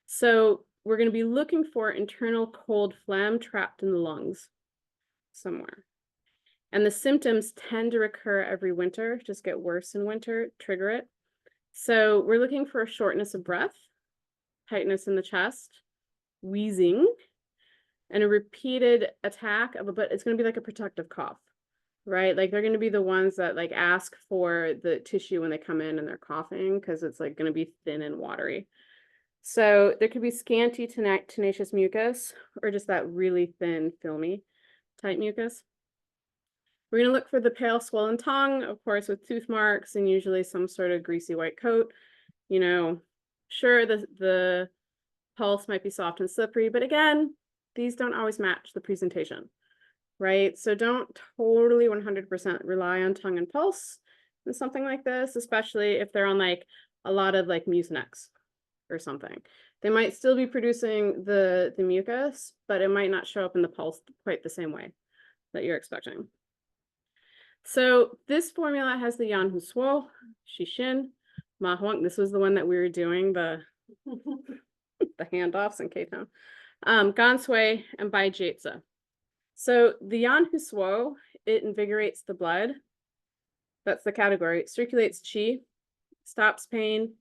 So we're going to be looking for internal cold phlegm trapped in the lungs somewhere. And the symptoms tend to recur every winter, just get worse in winter, trigger it. So we're looking for a shortness of breath, tightness in the chest, wheezing, and a repeated attack but it's going to be like a protective cough, right? Like they're going to be the ones that like ask for the tissue when they come in and they're coughing, because it's like going to be thin and watery. So there could be scanty tenacious mucus, or just that really thin filmy type mucus. We're going to look for the pale swollen tongue, of course, with tooth marks and usually some sort of greasy white coat. Sure, the pulse might be soft and slippery, but again, these don't always match the presentation, right? So don't totally 100% rely on tongue and pulse in something like this, especially if they're on like a lot of like Mucinex or something. They might still be producing the mucus, but it might not show up in the pulse quite the same way that you're expecting. So this formula has the Yan Hu Suo, Shishin, Ma Huang. This was the one that we were doing the handoffs in K-Town. Gansui and Bai Jiezi. So the Yan Hu Suo, it invigorates the blood. That's the category. It circulates qi, stops pain,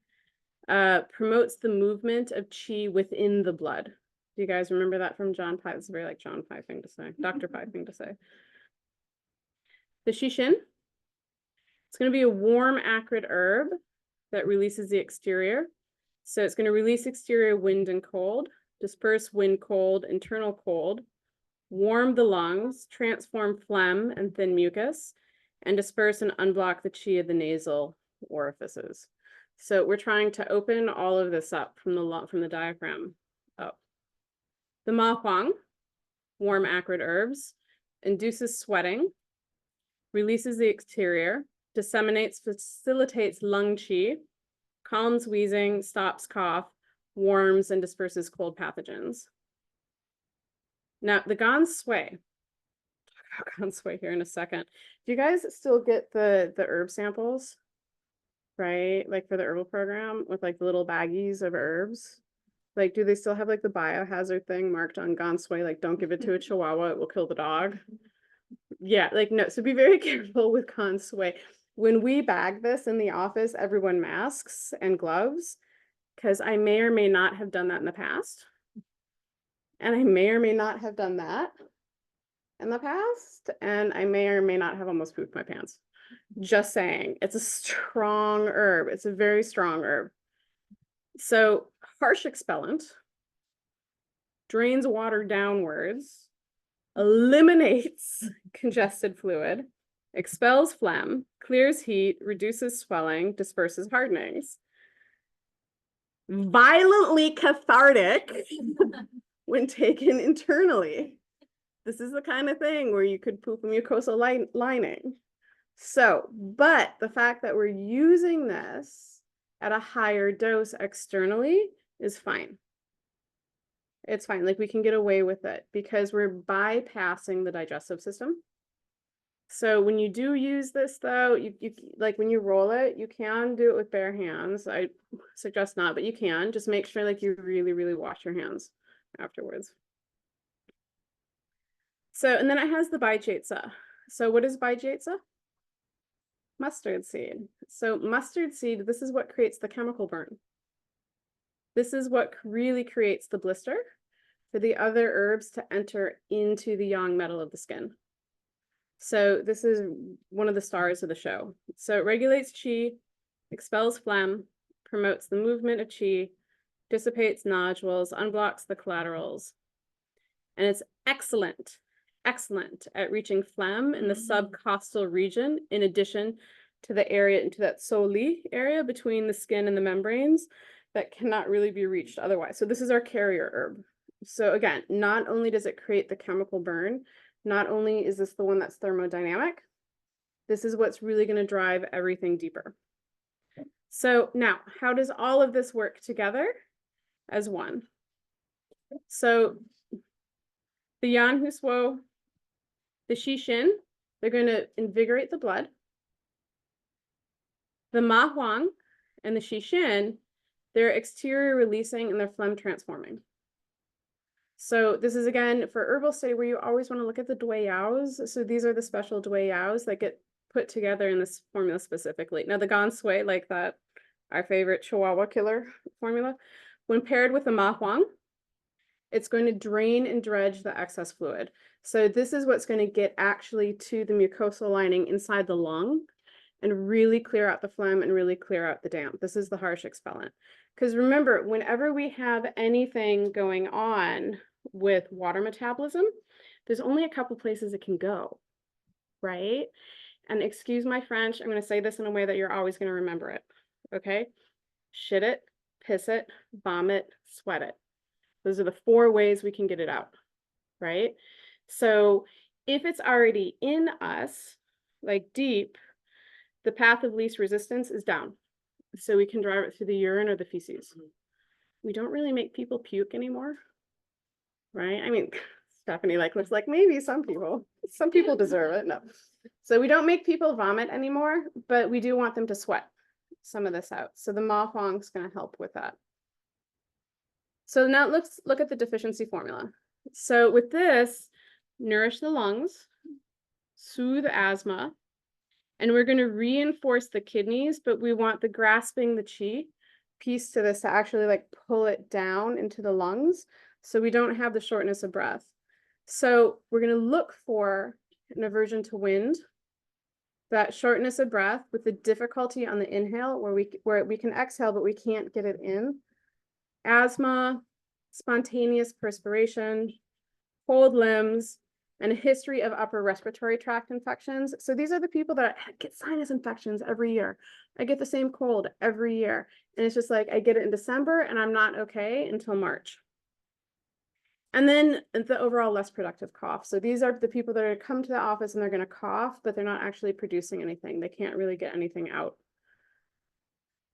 promotes the movement of qi within the blood. Do you guys remember that from John Pye? It's a very like John Pye thing to say, Dr. Pye thing to say. The Shishin, it's going to be a warm, acrid herb that releases the exterior. So it's going to release exterior wind and cold, disperse wind cold, internal cold, warm the lungs, transform phlegm and thin mucus, and disperse and unblock the qi of the nasal orifices. So we're trying to open all of this up from the diaphragm up. The Ma Huang, warm acrid herbs, induces sweating, releases the exterior, disseminates, facilitates lung qi, calms wheezing, stops cough, warms, and disperses cold pathogens. Now, the gong sui. Talk about gong sui here in a second. Do you guys still get the herb samples? Right? Like for the herbal program with like the little baggies of herbs? Like, do they still have like the biohazard thing marked on gong sui? Like, don't give it to a chihuahua, it will kill the dog. Yeah, like, no. So be very careful with gong sui. When we bag this in the office, everyone masks and gloves, because I may or may not have done that in the past. And I may or may not have done that in the past. And I may or may not have almost pooped my pants. Just saying, it's a strong herb. It's a very strong herb. So harsh expellant, drains water downwards, eliminates congested fluid, expels phlegm, clears heat, reduces swelling, disperses hardenings. Violently cathartic when taken internally. This is the kind of thing where you could poop a mucosal lining. So, but the fact that we're using this at a higher dose externally is fine. It's fine. Like, we can get away with it because we're bypassing the digestive system. So when you do use this though, you like when you roll it, you can do it with bare hands. I suggest not, but you can. Just make sure like you really, really wash your hands afterwards. So, and then it has the baijietsa. So what is baijietsa? Mustard seed. So mustard seed, this is what creates the chemical burn. This is what really creates the blister for the other herbs to enter into the yang metal of the skin. So this is one of the stars of the show. So it regulates qi, expels phlegm, promotes the movement of qi, dissipates nodules, unblocks the collaterals. And it's excellent at reaching phlegm in the subcostal region, in addition to the area, into that soli area between the skin and the membranes that cannot really be reached otherwise. So this is our carrier herb. So again, not only does it create the chemical burn, not only is this the one that's thermodynamic, this is what's really going to drive everything deeper. So now, how does all of this work together as one? So the Yan Hu Suo, the Shi Xin, they're going to invigorate the blood. The Ma Huang and the Shi Xin, they're exterior releasing and they're phlegm transforming. So this is, again, for herbal study where you always want to look at the Daoist. So these are the special Daoist that get put together in this formula specifically. Now the gong sui, like that, our favorite Chihuahua killer formula, when paired with the Ma Huang, it's going to drain and dredge the excess fluid. So this is what's going to get actually to the mucosal lining inside the lung and really clear out the phlegm and really clear out the damp. This is the harsh expellant. Because remember, whenever we have anything going on with water metabolism, there's only a couple places it can go, right? And excuse my French, I'm going to say this in a way that you're always going to remember it, okay? Shit it, piss it, vomit, sweat it. Those are the 4 ways we can get it out, right? So if it's already in us, like deep, the path of least resistance is down. So we can drive it through the urine or the feces. We don't really make people puke anymore, right? I mean, Stephanie looks like maybe some people deserve it. No. So we don't make people vomit anymore, but we do want them to sweat some of this out. So the Ma Huang is going to help with that. So now let's look at the deficiency formula. So with this, nourish the lungs, soothe asthma, and we're going to reinforce the kidneys, but we want the grasping the qi piece to this to actually like pull it down into the lungs so we don't have the shortness of breath. So we're going to look for an aversion to wind, that shortness of breath with the difficulty on the inhale where we can exhale, but we can't get it in. Asthma, spontaneous perspiration, cold limbs, and a history of upper respiratory tract infections. So these are the people that get sinus infections every year. I get the same cold every year. And it's just like, I get it in December and I'm not okay until March. And then the overall less productive cough. So these are the people that are come to the office and they're going to cough, but they're not actually producing anything. They can't really get anything out.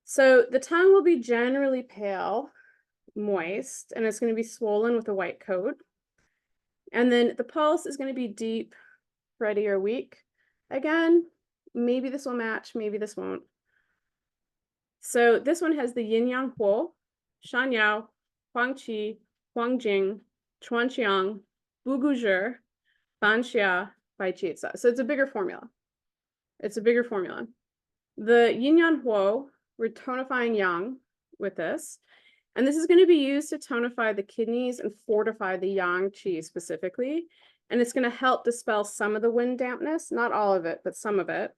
So the tongue will be generally pale, moist, and it's going to be swollen with a white coat. And then the pulse is going to be deep, ready, or weak. Again, maybe this will match, maybe this won't. So this one has the yin yang huo, shan yao, huang qi, huang jing, chuan qiang, bu gu zhi, ban xia, bai qi. So it's a bigger formula. It's a bigger formula. The yin yang huo, we're tonifying yang with this. And this is going to be used to tonify the kidneys and fortify the yang qi specifically. And it's going to help dispel some of the wind dampness, not all of it, but some of it.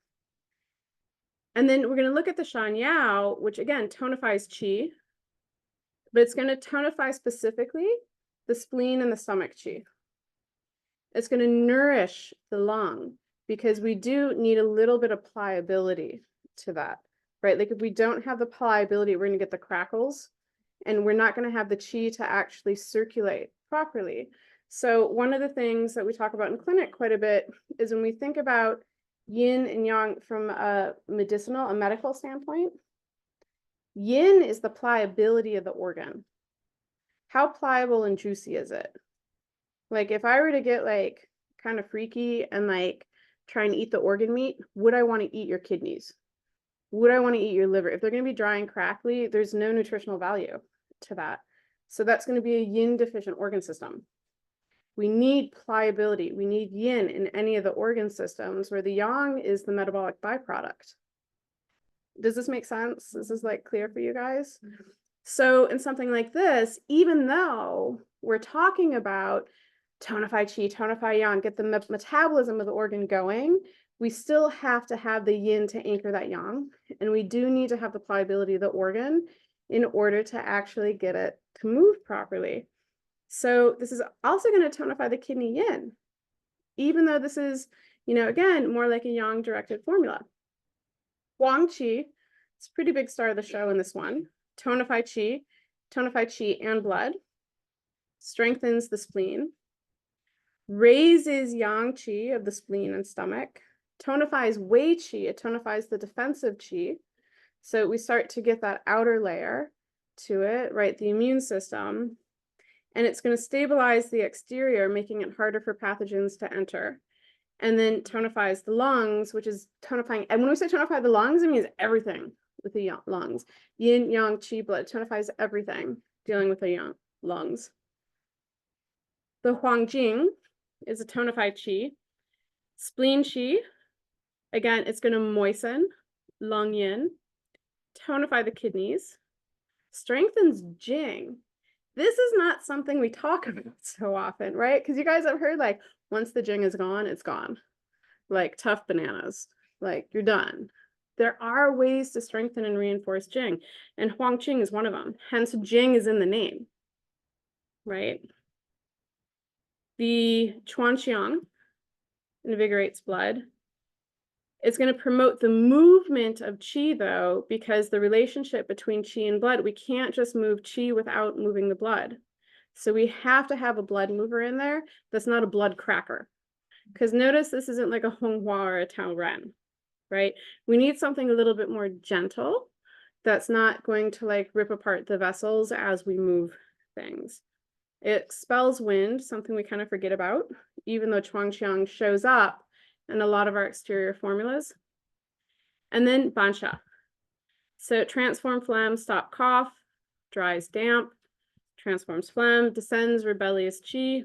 And then we're going to look at the shan yao, which again tonifies qi, but it's going to tonify specifically the spleen and the stomach qi. It's going to nourish the lung because we do need a little bit of pliability to that, right? Like if we don't have the pliability, we're going to get the crackles and we're not going to have the qi to actually circulate properly. So one of the things that we talk about in clinic quite a bit is when we think about yin and yang from a medicinal, a medical standpoint, yin is the pliability of the organ. How pliable and juicy is it? Like if I were to get like kind of freaky and like try and eat the organ meat, would I want to eat your kidneys? Would I want to eat your liver? If they're going to be dry and crackly, there's no nutritional value to that. So that's going to be a yin deficient organ system. We need pliability. We need yin in any of the organ systems where the yang is the metabolic byproduct. Does this make sense? This is like clear for you guys? So in something like this, even though we're talking about tonify qi, tonify yang, get the metabolism of the organ going, we still have to have the yin to anchor that yang. And we do need to have the pliability of the organ in order to actually get it to move properly. So this is also going to tonify the kidney yin, even though this is, you know, again, more like a yang directed formula. Huang qi, it's a pretty big star of the show in this one. Tonify qi and blood, strengthens the spleen, raises yang qi of the spleen and stomach, tonifies wei qi, it tonifies the defensive qi. So we start to get that outer layer to it, right? The immune system. And it's going to stabilize the exterior, making it harder for pathogens to enter. And then tonifies the lungs, which is tonifying. And when we say tonify the lungs, it means everything with the lungs. Yin, yang, qi, blood tonifies everything dealing with the yang lungs. The huang jing is a tonified qi. Spleen qi, again, it's going to moisten lung yin, tonify the kidneys, strengthens jing. This is not something we talk about so often, right? Because you guys have heard like, once the jing is gone, it's gone. Like tough bananas, like you're done. There are ways to strengthen and reinforce jing, and huang qing is one of them. Hence, jing is in the name, right? The chuan qiang invigorates blood. It's going to promote the movement of qi, though, because the relationship between qi and blood, we can't just move qi without moving the blood. So we have to have a blood mover in there that's not a blood cracker. Because notice this isn't like a Honghua or a Tao Ren, right? We need something a little bit more gentle that's not going to like rip apart the vessels as we move things. It expels wind, something we kind of forget about, even though chuang qiang shows up in a lot of our exterior formulas. And then bansha. So transform phlegm, stop cough, dries damp, transforms phlegm, descends rebellious qi,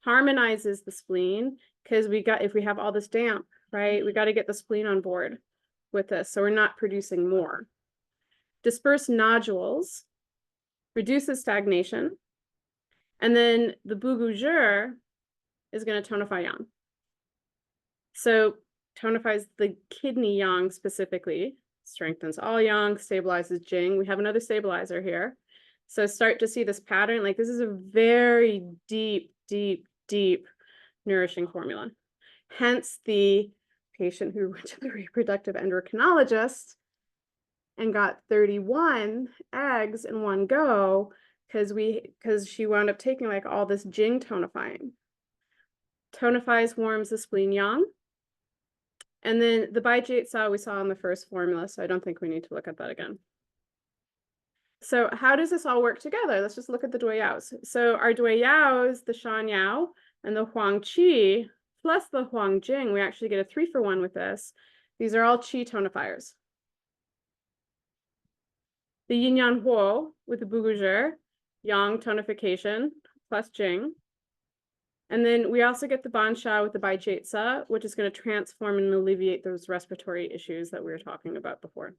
harmonizes the spleen, because if we have all this damp, right, we got to get the spleen on board with this, so we're not producing more. Disperse nodules, reduces stagnation, and then the bu gu zhi is going to tonify yang. So tonifies the kidney yang specifically, strengthens all yang, stabilizes jing. We have another stabilizer here. So start to see this pattern. Like this is a very deep, deep, deep nourishing formula. Hence the patient who went to the reproductive endocrinologist and got 31 eggs in one go because she wound up taking like all this jing tonifying. Tonifies, warms the spleen yang. And then the Baijietsa we saw in the first formula, so I don't think we need to look at that again. So how does this all work together? Let's just look at the Duiyaos. So our Duiyaos, the Shan Yao and the Huang Qi, plus the Huang Jing, we actually get a 3-for-1 with this. These are all Qi tonifiers. The Yin Yang Huo with the Buguzhi, Yang tonification plus Jing. And then we also get the Bansha with the Baijietsa, which is going to transform and alleviate those respiratory issues that we were talking about before.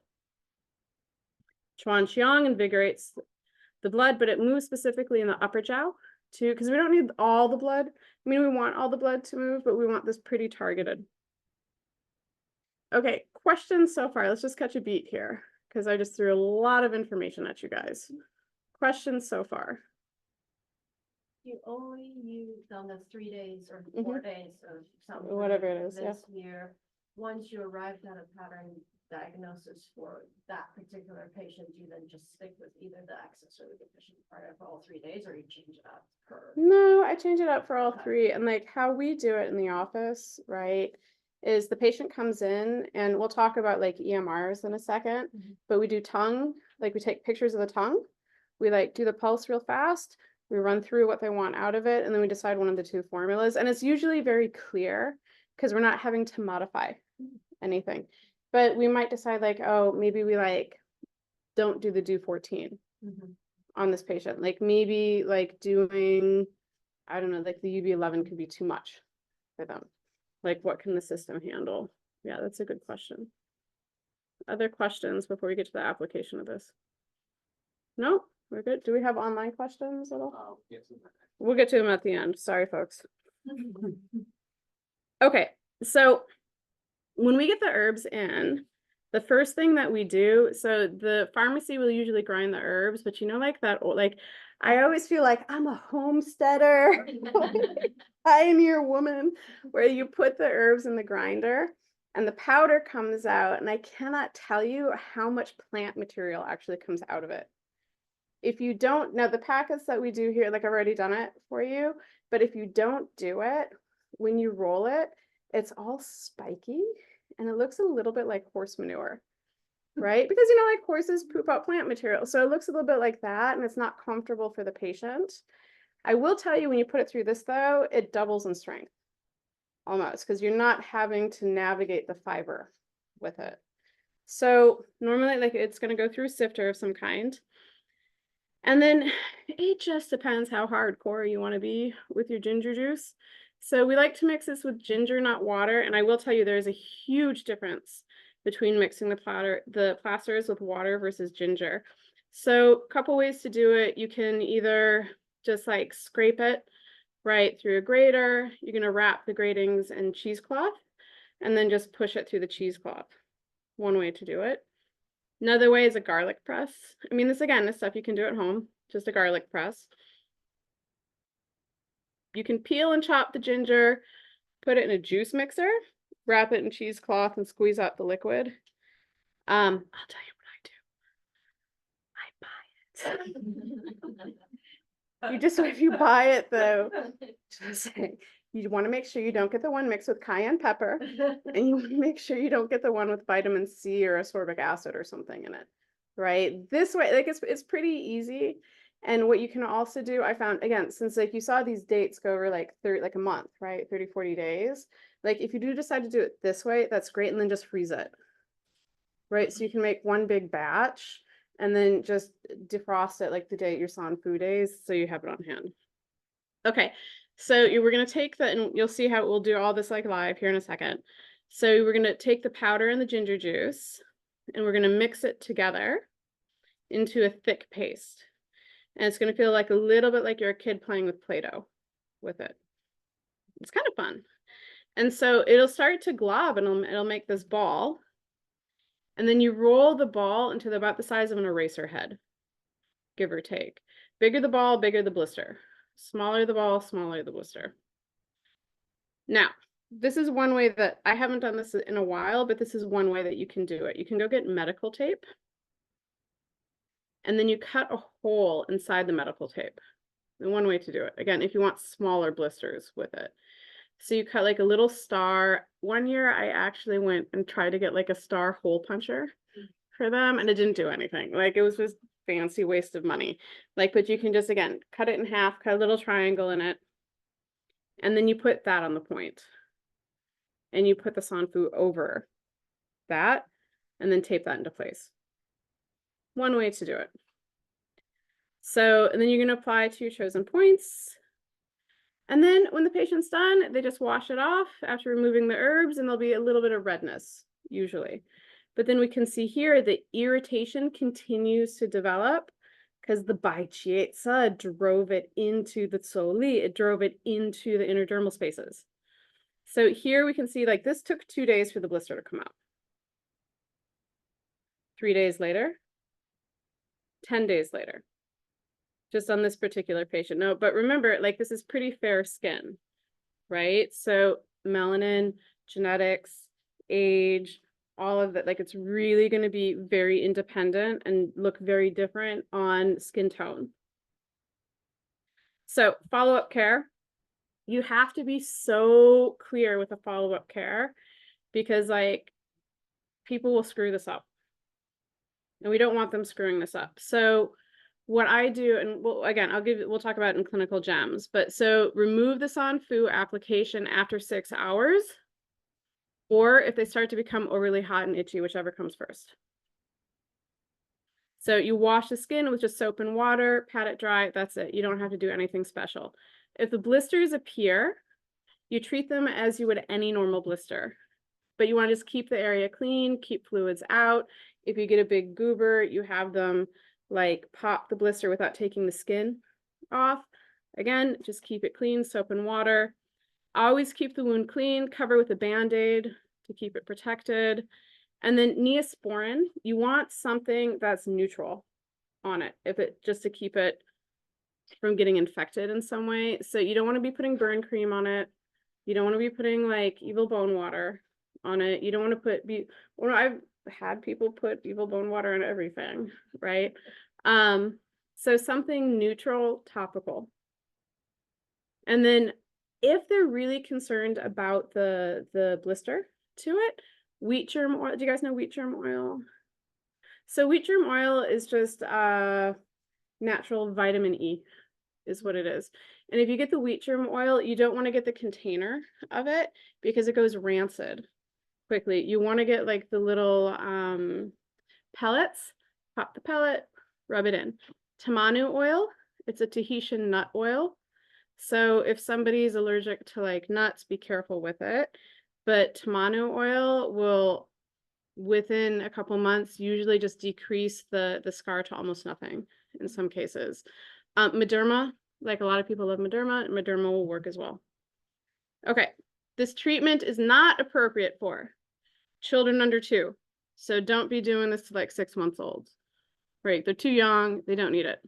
Chuan Qiang invigorates the blood, but it moves specifically in the upper jiao too, because we don't need all the blood. I mean, we want all the blood to move, but we want this pretty targeted. Okay, questions so far? Let's just catch a beat here, because I just threw a lot of information at you guys. Questions so far? You only used on the 3 days or 4 days or something. Whatever it is, this year. Once you arrived at a pattern diagnosis for that particular patient, you then just stick with either the excess or the deficient part for all 3 days, or you change it up per. No, I change it up for all three. And like how we do it in the office, right, is the patient comes in, and we'll talk about like EMRs in a second, but we do tongue, like we take pictures of the tongue. We like do the pulse real fast. We run through what they want out of it, and then we decide one of the 2 formulas. And it's usually very clear because we're not having to modify anything. But we might decide like, oh, maybe we like don't do the do 14 on this patient. Like maybe like doing, I don't know, like the UB11 could be too much for them. Like what can the system handle? Yeah, that's a good question. Other questions before we get to the application of this? No, we're good. Do we have online questions at all? We'll get to them at the end. Sorry, folks. Okay, so when we get the herbs in, the first thing that we do, so the pharmacy will usually grind the herbs, but you know, like that, like I always feel like I'm a homesteader, pioneer woman, where you put the herbs in the grinder and the powder comes out, and I cannot tell you how much plant material actually comes out of it. If you don't, now the packets that we do here, like I've already done it for you, but if you don't do it, when you roll it, it's all spiky and it looks a little bit like horse manure, right? Because you know, like horses poop out plant material. So it looks a little bit like that, and it's not comfortable for the patient. I will tell you, when you put it through this though, it doubles in strength almost, because you're not having to navigate the fiber with it. So normally like it's going to go through a sifter of some kind. And then it just depends how hardcore you want to be with your ginger juice. So we like to mix this with ginger, not water. And I will tell you, there's a huge difference between mixing the plasters with water versus ginger. So a couple ways to do it. You can either just like scrape it right through a grater. You're going to wrap the gratings in cheesecloth and then just push it through the cheesecloth. One way to do it. Another way is a garlic press. I mean, this again is stuff you can do at home, just a garlic press. You can peel and chop the ginger, put it in a juice mixer, wrap it in cheesecloth and squeeze out the liquid. I'll tell you what I do. I buy it. If you buy it though, just say, you want to make sure you don't get the one mixed with cayenne pepper, and you want to make sure you don't get the one with vitamin C or ascorbic acid or something in it, right? This way, like it's pretty easy. And what you can also do, I found, again, since like you saw these dates go over like a month, right? 30, 40 days. Like if you do decide to do it this way, that's great. And then just freeze it, right? So you can make one big batch and then just defrost it like the day your San Fu days, so you have it on hand. Okay. So we're going to take that, and you'll see how we'll do all this like live here in a second. So we're going to take the powder and the ginger juice, and we're going to mix it together into a thick paste. And it's going to feel like a little bit like you're a kid playing with Play-Doh with it. It's kind of fun. And so it'll start to glob, and it'll make this ball. And then you roll the ball into about the size of an eraser head, give or take. Bigger the ball, bigger the blister. Smaller the ball, smaller the blister. Now, this is one way that I haven't done this in a while, but this is one way that you can do it. You can go get medical tape. and then you cut a hole inside the medical tape. And one way to do it, again, if you want smaller blisters with it. So you cut like a little star. One year I actually went and tried to get like a star hole puncher for them, and it didn't do anything. Like it was just fancy waste of money. Like, but you can just, again, cut it in half, cut a little triangle in it, and then you put that on the point. And you put the Sanfu over that, and then tape that into place. One way to do it. So, and then you're going to apply to your chosen points. And then when the patient's done, they just wash it off after removing the herbs, and there'll be a little bit of redness, usually. But then we can see here the irritation continues to develop because the Baichietsa drove it into the tsoli, it drove it into the interdermal spaces. So here we can see like this took 2 days for the blister to come out. 3 days later, 10 days later, just on this particular patient. No, but remember, like this is pretty fair skin, right? So melanin, genetics, age, all of that, like it's really going to be very independent and look very different on skin tone. So follow-up care. You have to be so clear with the follow-up care because like people will screw this up and we don't want them screwing this up. So what I do, and we'll talk about it in clinical gems, but so remove the Sanfu application after 6 hours, or if they start to become overly hot and itchy, whichever comes first. So you wash the skin with just soap and water, pat it dry, that's it. You don't have to do anything special. If the blisters appear, you treat them as you would any normal blister, but you want to just keep the area clean, keep fluids out. If you get a big goober, you have them like pop the blister without taking the skin off. Again, just keep it clean, soap and water. Always keep the wound clean, cover with a Band-Aid to keep it protected. And then Neosporin, you want something that's neutral on it, just to keep it from getting infected in some way. So you don't want to be putting burn cream on it. You don't want to be putting like evil bone water on it. You don't want to put I've had people put evil bone water on everything, right? So something neutral, topical. And then if they're really concerned about the blister to it, wheat germ oil. Do you guys know wheat germ oil? So wheat germ oil is just natural vitamin E is what it is. And if you get the wheat germ oil, you don't want to get the container of it because it goes rancid quickly. You want to get like the little pellets, pop the pellet, rub it in. Tamanu oil, it's a Tahitian nut oil. So if somebody's allergic to like nuts, be careful with it. But tamanu oil will, within a couple months, usually just decrease the scar to almost nothing in some cases. Mederma, like a lot of people love Mederma, Mederma will work as well. Okay, this treatment is not appropriate for children under 2. So don't be doing this to like 6 months olds, right? They're too young, they don't need it.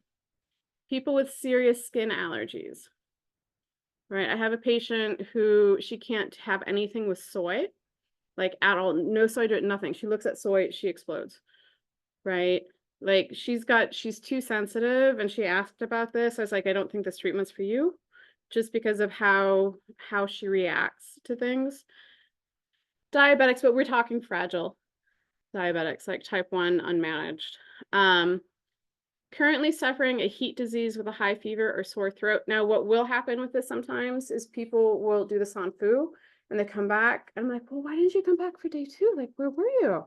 People with serious skin allergies, right? I have a patient who she can't have anything with soy, like at all, no soy to it, nothing. She looks at soy, she explodes, right? Like she's too sensitive, and she asked about this. I was like, I don't think this treatment's for you, just because of how she reacts to things. Diabetics, but we're talking fragile diabetics, like type 1 unmanaged. Currently suffering a heat disease with a high fever or sore throat. Now, what will happen with this sometimes is people will do the Sanfu and they come back. And I'm like, well, why didn't you come back for day 2? Like, where were you?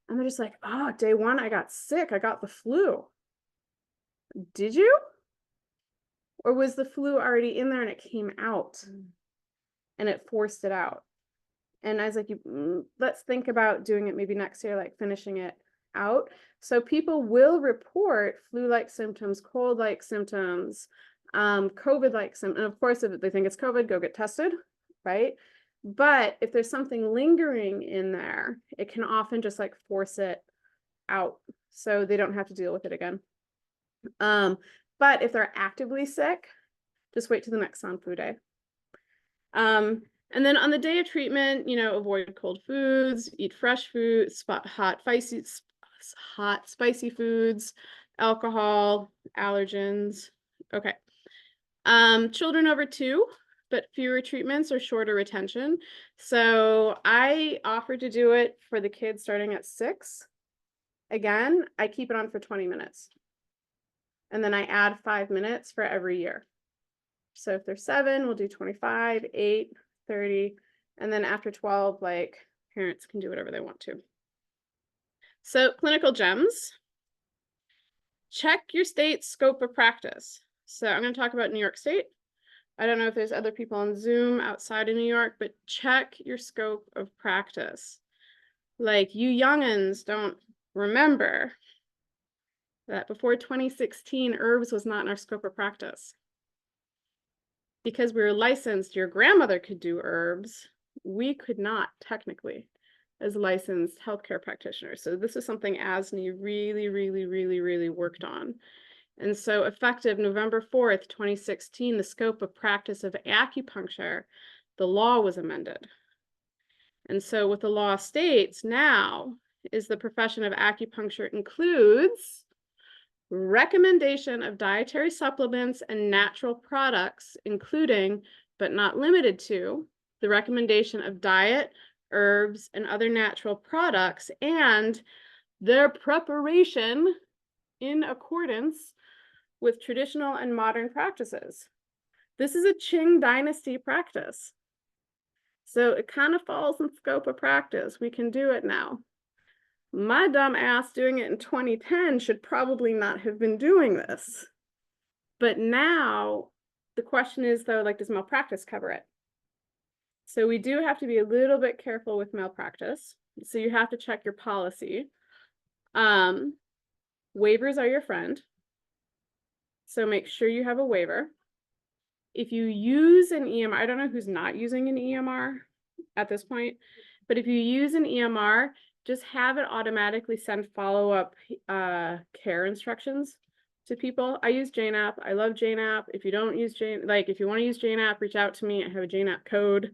And they're just like, oh, day 1, I got sick. I got the flu. Did you? Or was the flu already in there and it came out and it forced it out? And I was like, let's think about doing it maybe next year, like finishing it out. So people will report flu-like symptoms, cold-like symptoms, COVID-like symptoms. And of course, if they think it's COVID, go get tested, right? But if there's something lingering in there, it can often just like force it out so they don't have to deal with it again. But if they're actively sick, just wait till the next Sanfu day. And then on the day of treatment, avoid cold foods, eat fresh food, hot, spicy foods. alcohol, allergens. Okay. Children over 2, but fewer treatments or shorter retention. So I offered to do it for the kids starting at 6. Again, I keep it on for 20 minutes. And then I add 5 minutes for every year. So if they're 7, we'll do 25, 8, 30. And then after 12, like parents can do whatever they want to. So clinical gems. Check your state's scope of practice. So I'm going to talk about New York State. I don't know if there's other people on Zoom outside of New York, but check your scope of practice. Like you youngins don't remember that before 2016, herbs was not in our scope of practice. Because we were licensed, your grandmother could do herbs. We could not technically as licensed healthcare practitioners. So this is something ASNI really worked on. And so effective November 4th, 2016, the scope of practice of acupuncture, the law was amended. And so what the law states now is the profession of acupuncture includes recommendation of dietary supplements and natural products, including, but not limited to, the recommendation of diet, herbs, and other natural products, and their preparation in accordance with traditional and modern practices. This is a Qing dynasty practice. So it kind of falls in scope of practice. We can do it now. My dumb ass doing it in 2010 should probably not have been doing this. But now the question is though, like, does malpractice cover it? So we do have to be a little bit careful with malpractice. So you have to check your policy. Waivers are your friend. So make sure you have a waiver. If you use an EMR, I don't know who's not using an EMR at this point, but if you use an EMR, just have it automatically send follow-up care instructions to people. I use Jane App. I love Jane App. If you don't use Jane, like if you want to use Jane App, reach out to me. I have a Jane App code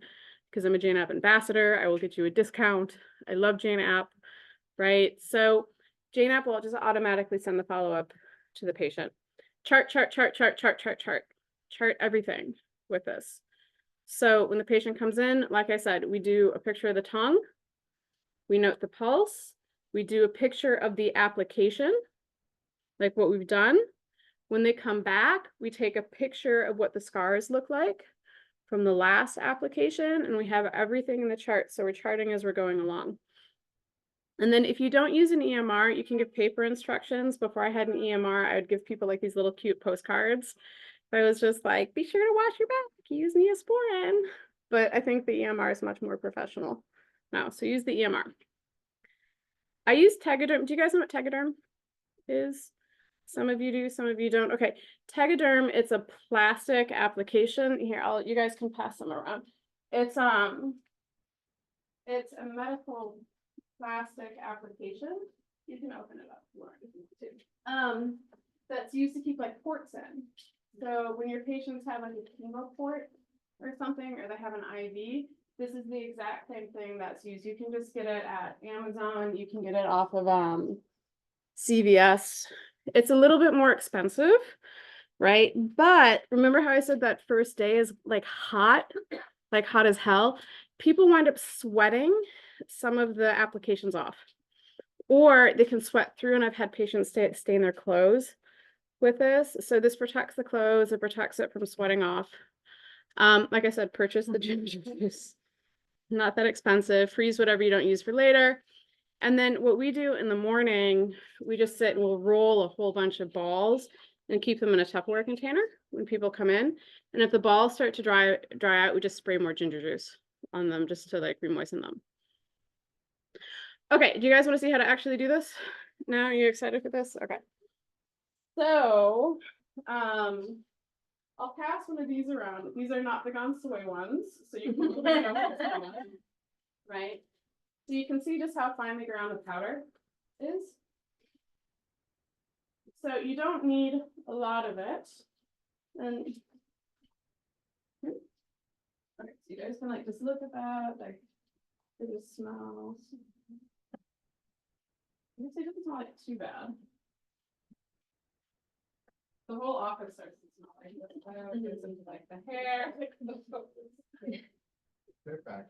because I'm a Jane App ambassador. I will get you a discount. I love Jane App, right? So Jane App will just automatically send the follow-up to the patient. Chart everything with this. So when the patient comes in, like I said, we do a picture of the tongue. We note the pulse. We do a picture of the application, like what we've done. When they come back, we take a picture of what the scars look like from the last application, and we have everything in the chart. So we're charting as we're going along. And then if you don't use an EMR, you can give paper instructions. Before I had an EMR, I would give people like these little cute postcards. I was just like, be sure to wash your back, use Neosporin. But I think the EMR is much more professional now. So use the EMR. I use Tegaderm. Do you guys know what Tegaderm is? Some of you do, some of you don't. Okay, Tegaderm, it's a plastic application. Here, you guys can pass them around. It's a medical plastic application. You can open it up if you want to. That's used to keep like ports in. So when your patients have like a chemo port or something, or they have an IV, this is the exact same thing that's used. You can just get it at Amazon. You can get it off of CVS. It's a little bit more expensive, right? But remember how I said that first day is like hot as hell? People wind up sweating some of the applications off, or they can sweat through. And I've had patients stain their clothes with this. So this protects the clothes. It protects it from sweating off. Like I said, purchase the ginger juice. Not that expensive. Freeze whatever you don't use for later. And then what we do in the morning, we just sit and we'll roll a whole bunch of balls and keep them in a Tupperware container when people come in. And if the balls start to dry out, we just spray more ginger juice on them just to like remoisten them. Okay, do you guys want to see how to actually do this? Now, are you excited for this? Okay. So, I'll pass one of these around. These are not the Gonsoy ones, so you can look it up, right? So you can see just how finely ground the powder is. So you don't need a lot of it. And okay, so you guys can like just look at that, like it just smells. I guess it doesn't smell like too bad. the whole office starts to smell like this. It goes into like the hair. They're back.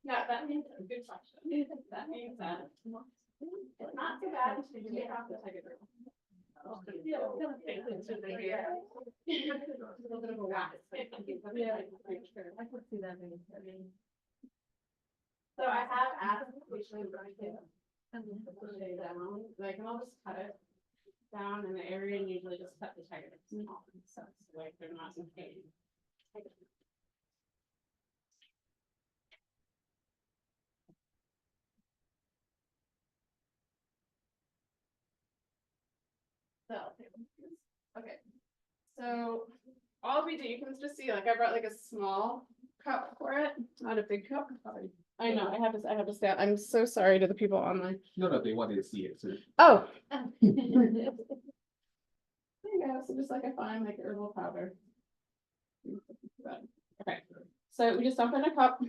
Yeah, that means a good question. That means that it's not too bad to get off the tiger room. So I have asked patients like, and I'll just cut it down in the area and usually just cut the tiger small, so it's like they're not in pain. So, okay, so all we do, you can just see, like I brought like a small cup for it, not a big cup. I know, I have to stand. I'm so sorry to the people online. No, they wanted to see it, so. Oh. There you go, so just like a fine, like herbal powder. Okay, so we just dump in a cup.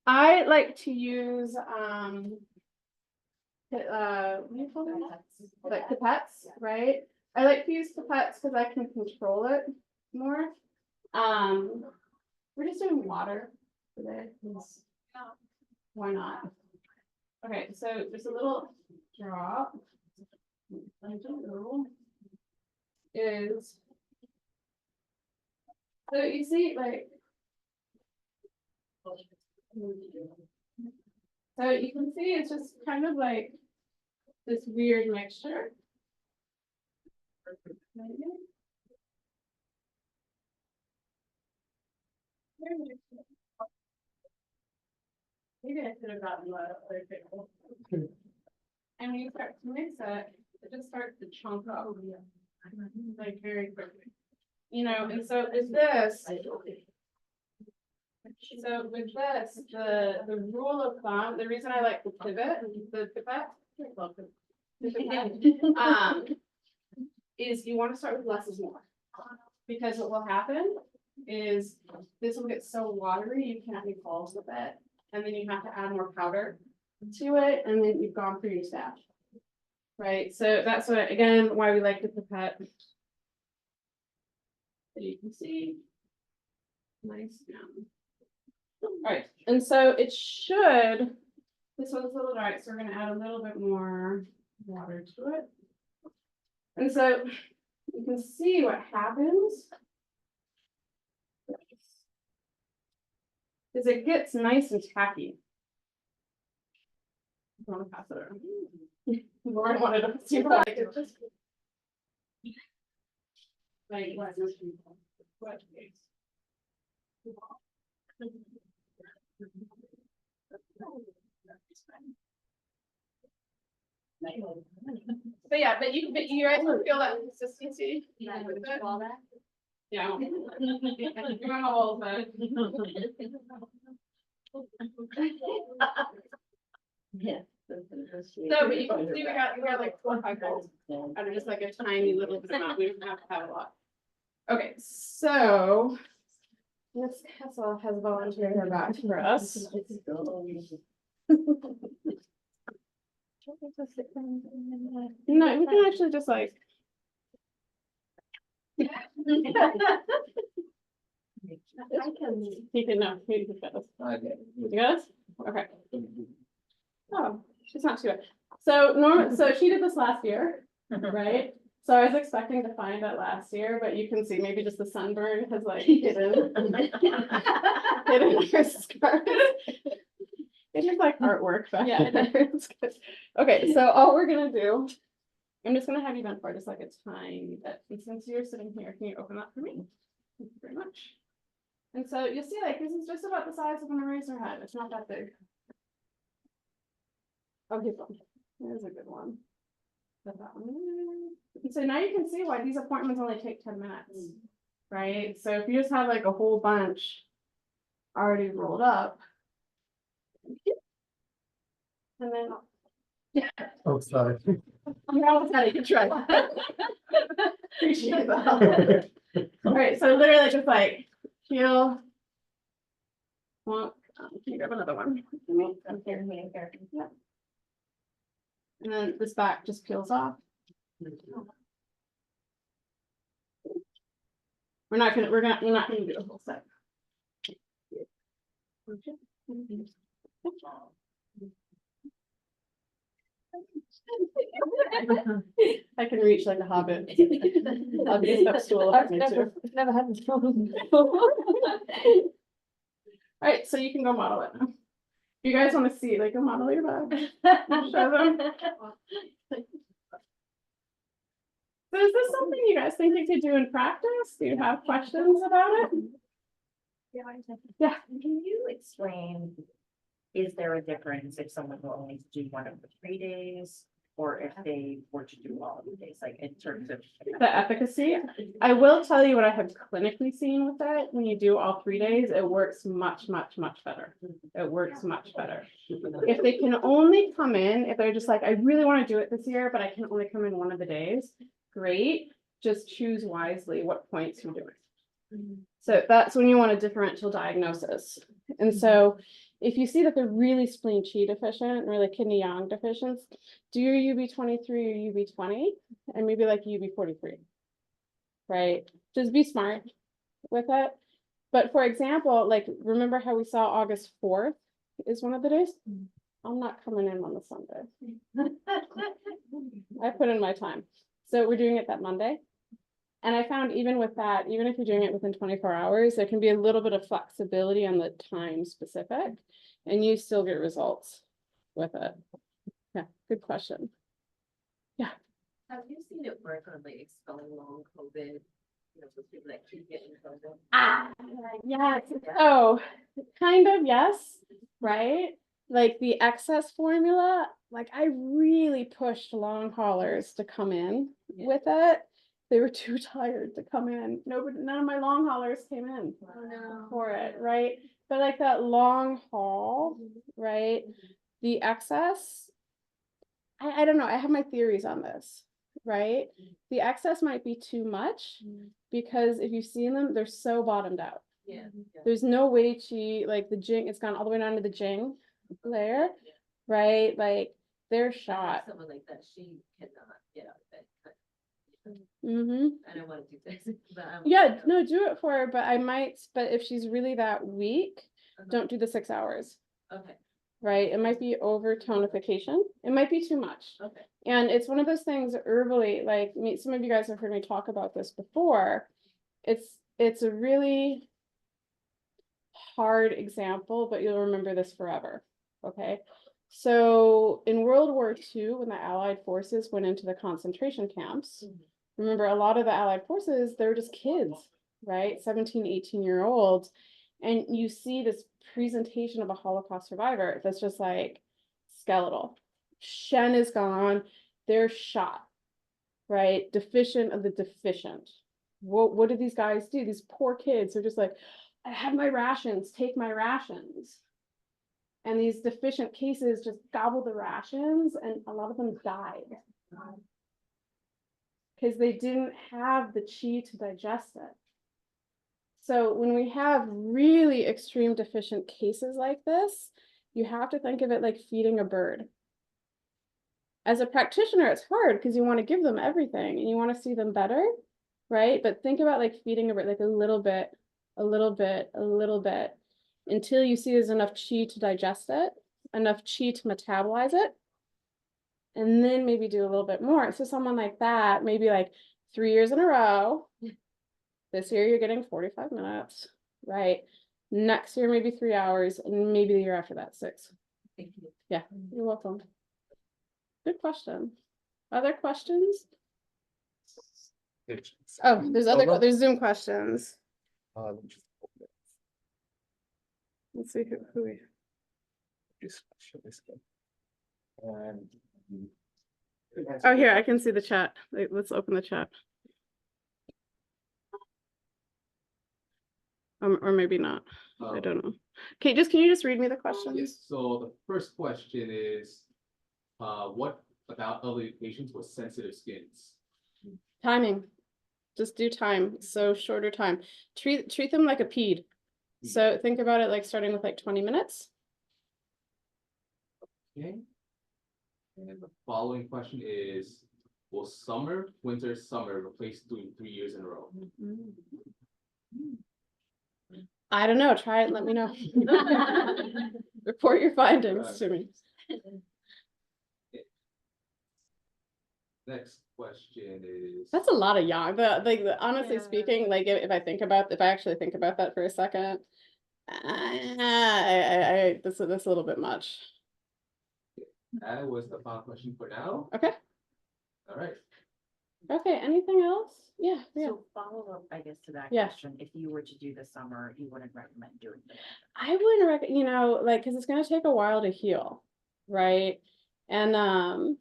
I like to use, what do you call them? Like pipettes, right? I like to use pipettes because I can control it more. We're just doing water today. Why not? Okay, so there's a little drop. Is so you see, like, so you can see it's just kind of like this weird mixture. Maybe I could have gotten other people. And when you start to mix it, it just starts to chunk up, like very quickly. You know, and so with this, the rule of thumb, the reason I like the pivot, the pipette, is you want to start with less is more. Because what will happen is this will get so watery, you can't make balls with it. And then you have to add more powder to it, and then you've gone through your stash. Right, so that's what, again, why we like the pipette. So you can see. Nice. All right, and so it should, this one's a little dry, so we're gonna add a little bit more water to it. And so you can see what happens. Is it gets nice and tacky. I want to pass it around. Lauren wanted to see like it just like what? But yeah, but you guys will feel that consistency. Yeah, with it. all that. Yeah. You're on a wall, but. Yeah. So, but you can see we got like 4 or 5 bowls out of just like a tiny little bit amount. We don't have to have a lot. Okay, so Miss Castle has volunteered her back for us. No, we can actually just like. I can. You can no, you can get this. Okay. You got this? Okay. Oh, she's not too bad. So so she did this last year, right? So I was expecting to find it last year, but you can see maybe just the sunburn has like hidden her scarf. It's just like artwork back there. It's good. Okay, so all we're gonna do, I'm just gonna have you bend forward just like a tiny bit. And since you're sitting here, can you open that for me? Thank you very much. And so you'll see like this is just about the size of an eraser head. It's not that big. Oh, here's one. There's a good one. Put that one in. And so now you can see why these appointments only take 10 minutes, right? So if you just have like a whole bunch already rolled up. And then. Oh, sorry. You almost had a good try. Appreciate that. All right, so literally just like peel. Well, can you grab another one? I'm here. Yeah. And then this back just peels off. We're not gonna do a whole set. I can reach like a hobbit. I'll get a step stool. if I need to. Never had this problem. All right, so you can go model it now. You guys want to see like a model your bag? Show them. So is this something you guys think you could do in practice? Do you have questions about it? Yeah. Can you explain, is there a difference if someone will only do one of the 3 days? Or if they were to do all of the days, like in terms of. The efficacy? I will tell you what I have clinically seen with it. When you do all 3 days, it works much, much, much better. It works much better. If they can only come in, if they're just like, I really want to do it this year, but I can only come in one of the days, great. Just choose wisely what points you're doing. So that's when you want a differential diagnosis. And so if you see that they're really spleen qi deficient, really kidney yang deficient, do your UB23 or UB20 and maybe like UB43, right? Just be smart with it. But for example, like, remember how we saw August 4th is one of the days? I'm not coming in on the Sunday. I put in my time. So we're doing it that Monday. And I found even with that, even if you're doing it within 24 hours, there can be a little bit of flexibility on the time specific, and you still get results with it. Yeah, good question. Have you seen it work on like expelling long COVID? You know, for people that keep getting COVID. Yes, so kind of, yes, right? Like the excess formula, like I really pushed long haulers to come in with it. They were too tired to come in. None of my long haulers came in for it, right? But like that long haul, right? The excess, I don't know. I have my theories on this, right? The excess might be too much because if you've seen them, they're so bottomed out. Yeah. There's no way like the jing, it's gone all the way down to the jing layer, right? Like they're shot. Someone like that, she cannot get out of bed. Mm-hmm. I don't want to do this, but Yeah, no, do it for her, but if she's really that weak, don't do the 6 hours, Okay, right? It might be over tonification. It might be too much. okay. And it's one of those things herbally, like some of you guys have heard me talk about this before. It's a really hard example, but you'll remember this forever. Okay. So in World War II, when the Allied forces went into the concentration camps, remember a lot of the Allied forces, they were just kids, right? 17, 18-year-olds. And you see this presentation of a Holocaust survivor that's just like skeletal. Shen is gone. They're shot, right? Deficient of the deficient. What do these guys do? These poor kids are just like, I have my rations, take my rations. And these deficient cases just gobble the rations, and a lot of them died. Because they didn't have the chi to digest it. So when we have really extreme deficient cases like this, you have to think of it like feeding a bird. As a practitioner, it's hard because you want to give them everything and you want to see them better, right? But think about like feeding a bird, like a little bit, a little bit, a little bit, until you see there's enough chi to digest it, enough chi to metabolize it, and then maybe do a little bit more. So someone like that, maybe like 3 years in a row. This year you're getting 45 minutes, right? Next year, maybe 3 hours, and maybe the year after that, 6. Thank you. Yeah, you're welcome. Good question. Other questions? Oh, there's Zoom questions. Let's see who we. Oh, here, I can see the chat. Let's open the chat. Or maybe not. I don't know. Okay, can you just read me the questions? Yes, so the first question is, what about elderly patients with sensitive skins? Timing. Just do time. So shorter time. Treat them like a ped. So think about it like starting with like 20 minutes. Okay. And the following question is, will summer, winter, summer replace 3 years in a row? I don't know, try it and let me know. Report your findings to me. Next question is. That's a lot of yang, honestly Yeah. speaking, like, if I actually think about that for a second. That's a little bit much. That was the final question for now. Okay, All right. okay, anything else? Yeah. So follow up, I guess, to that Yeah. question, if you were to do the summer, you wouldn't recommend doing it. I wouldn't like, cause it's gonna take a while to heal, right? And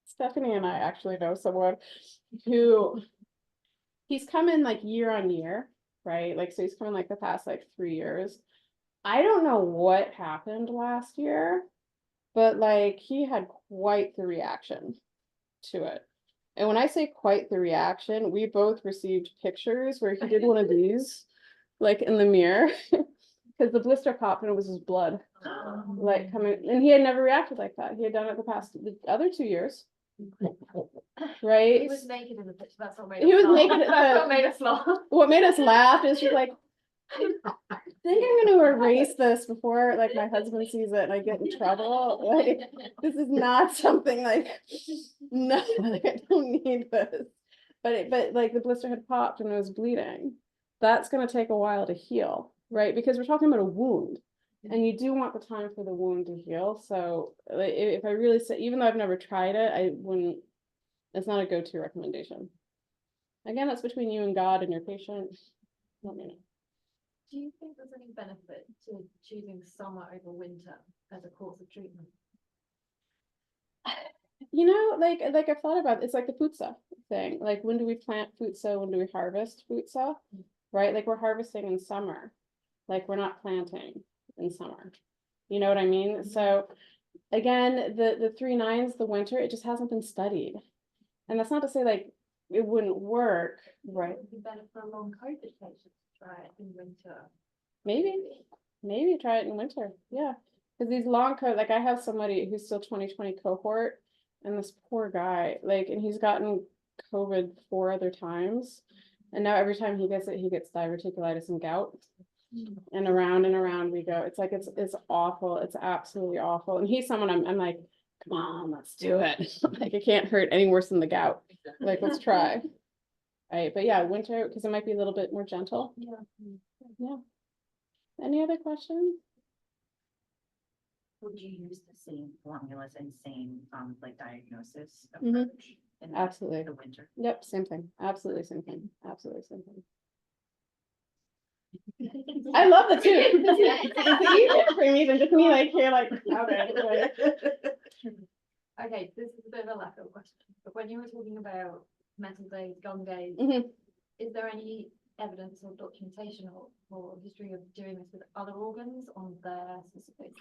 Stephanie and I actually know someone who, he's come in like year on year, right? Like, so he's come in like the past like 3 years. I don't know what happened last year, but like he had quite the reaction to it. And when I say quite the reaction, we both received pictures where he did one of these, like in the mirror, because the blister popped and it was his blood, like coming, and he had never reacted like that. He had done it the other 2 years. Right? He was naked in the picture, that's what made He us was laugh. naked, That's what made us laugh. What made us laugh is she's like, I think I'm gonna erase this before like my husband sees it and I get in trouble. Like, this is not something like, no, like, I don't need this. But like the blister had popped and it was bleeding. That's gonna take a while to heal, right? Because we're talking about a wound. And you do want the time for the wound to heal. So like, if I really say, even though I've never tried it, I wouldn't, it's not a go-to recommendation. Again, that's between you and God and your patient. Let me know. Do you think there's any benefit to choosing summer over winter as a course of treatment? You know, like I've thought about, it's like the futsa thing. Like, when do we plant futsa? When do we harvest futsa? Right? Like, we're harvesting in summer. Like, we're not planting in summer. You know what I mean? So again, the 3 9s, the winter, it just hasn't been studied. And that's not to say like it wouldn't work, right? It would be better for a long COVID patient to try it in winter. Maybe try it in winter. Yeah. Because these long COVID, like I have somebody who's still 2020 cohort, and this poor guy, like, and he's gotten COVID 4 other times. And now every time he gets it, he gets diverticulitis and gout. And around we go. It's like, it's awful. It's absolutely awful. And he's someone I'm like, come on, let's do it. Like, it can't hurt any worse than the gout. Like, let's try. Right. But yeah, winter, because it might be a little bit more gentle. Yeah. Any other questions? Would you use the same formulas and same, like diagnosis Mhm. approach? In Absolutely. the winter? Yep, same thing. Absolutely same thing. Absolutely same thing. I love the two. It's easier for me than just me like here like okay. Okay, this is a bit of a left-field question, but when you were talking about mental days, gone days, Mhm. is there any evidence or documentation or history of doing this with other organs on their specific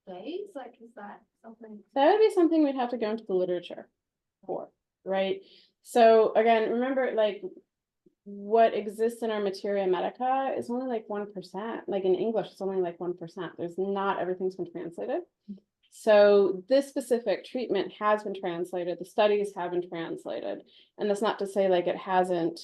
days? Like, is that something? That would be something we'd have to go into the literature for, right? So again, remember, like, what exists in our materia medica is only like 1%. Like in English, it's only like 1%. There's not everything's been translated. So this specific treatment has been translated. The studies have been translated. And that's not to say like it hasn't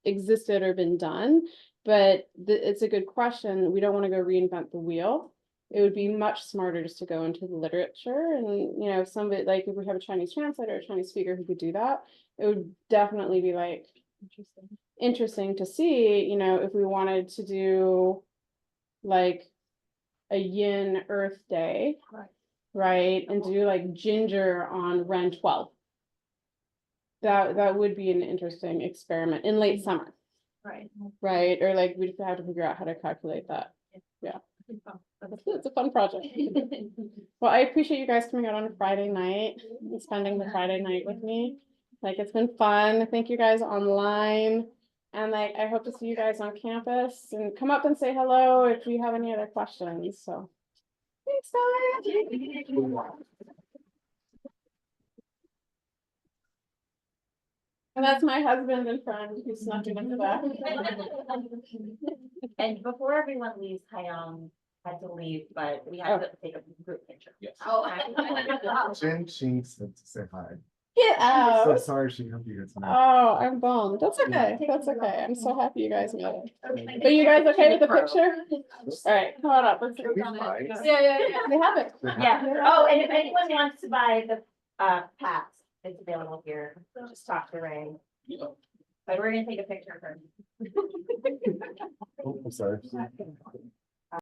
existed or been done, but it's a good question. We don't want to go reinvent the wheel. It would be much smarter just to go into the literature and, you know, somebody like if we have a Chinese translator, a Chinese speaker who could do that, it would definitely be like interesting to see, you know, if we wanted to do like a yin earth day, right, and do like ginger on Ren 12. That would be an interesting experiment in late summer, right? Or like we'd have to figure out how to calculate that. Yeah, it's a fun project. Well, I appreciate you guys coming out on a Friday night and spending the Friday night with me. Like, it's been fun. Thank you guys online. And like, I hope to see you guys on campus and come up and say hello if you have any other questions. So thanks, guys. And that's my husband and friend who snuck in the back. And before everyone leaves, Hyung had to leave, but we have to take a group picture. Yes. Oh. Jen Ching said to say hi. Get So out. sorry she helped you guys tonight. Oh, I'm bummed. That's okay. That's okay. I'm so happy you guys made it. Are you guys okay with the picture? All right, come on up. Let's see. Yeah. We have it. Yeah, oh, and if anyone wants to buy the pass, it's available here, just talk to Ray. But we're gonna take a picture first. Oh, I'm sorry.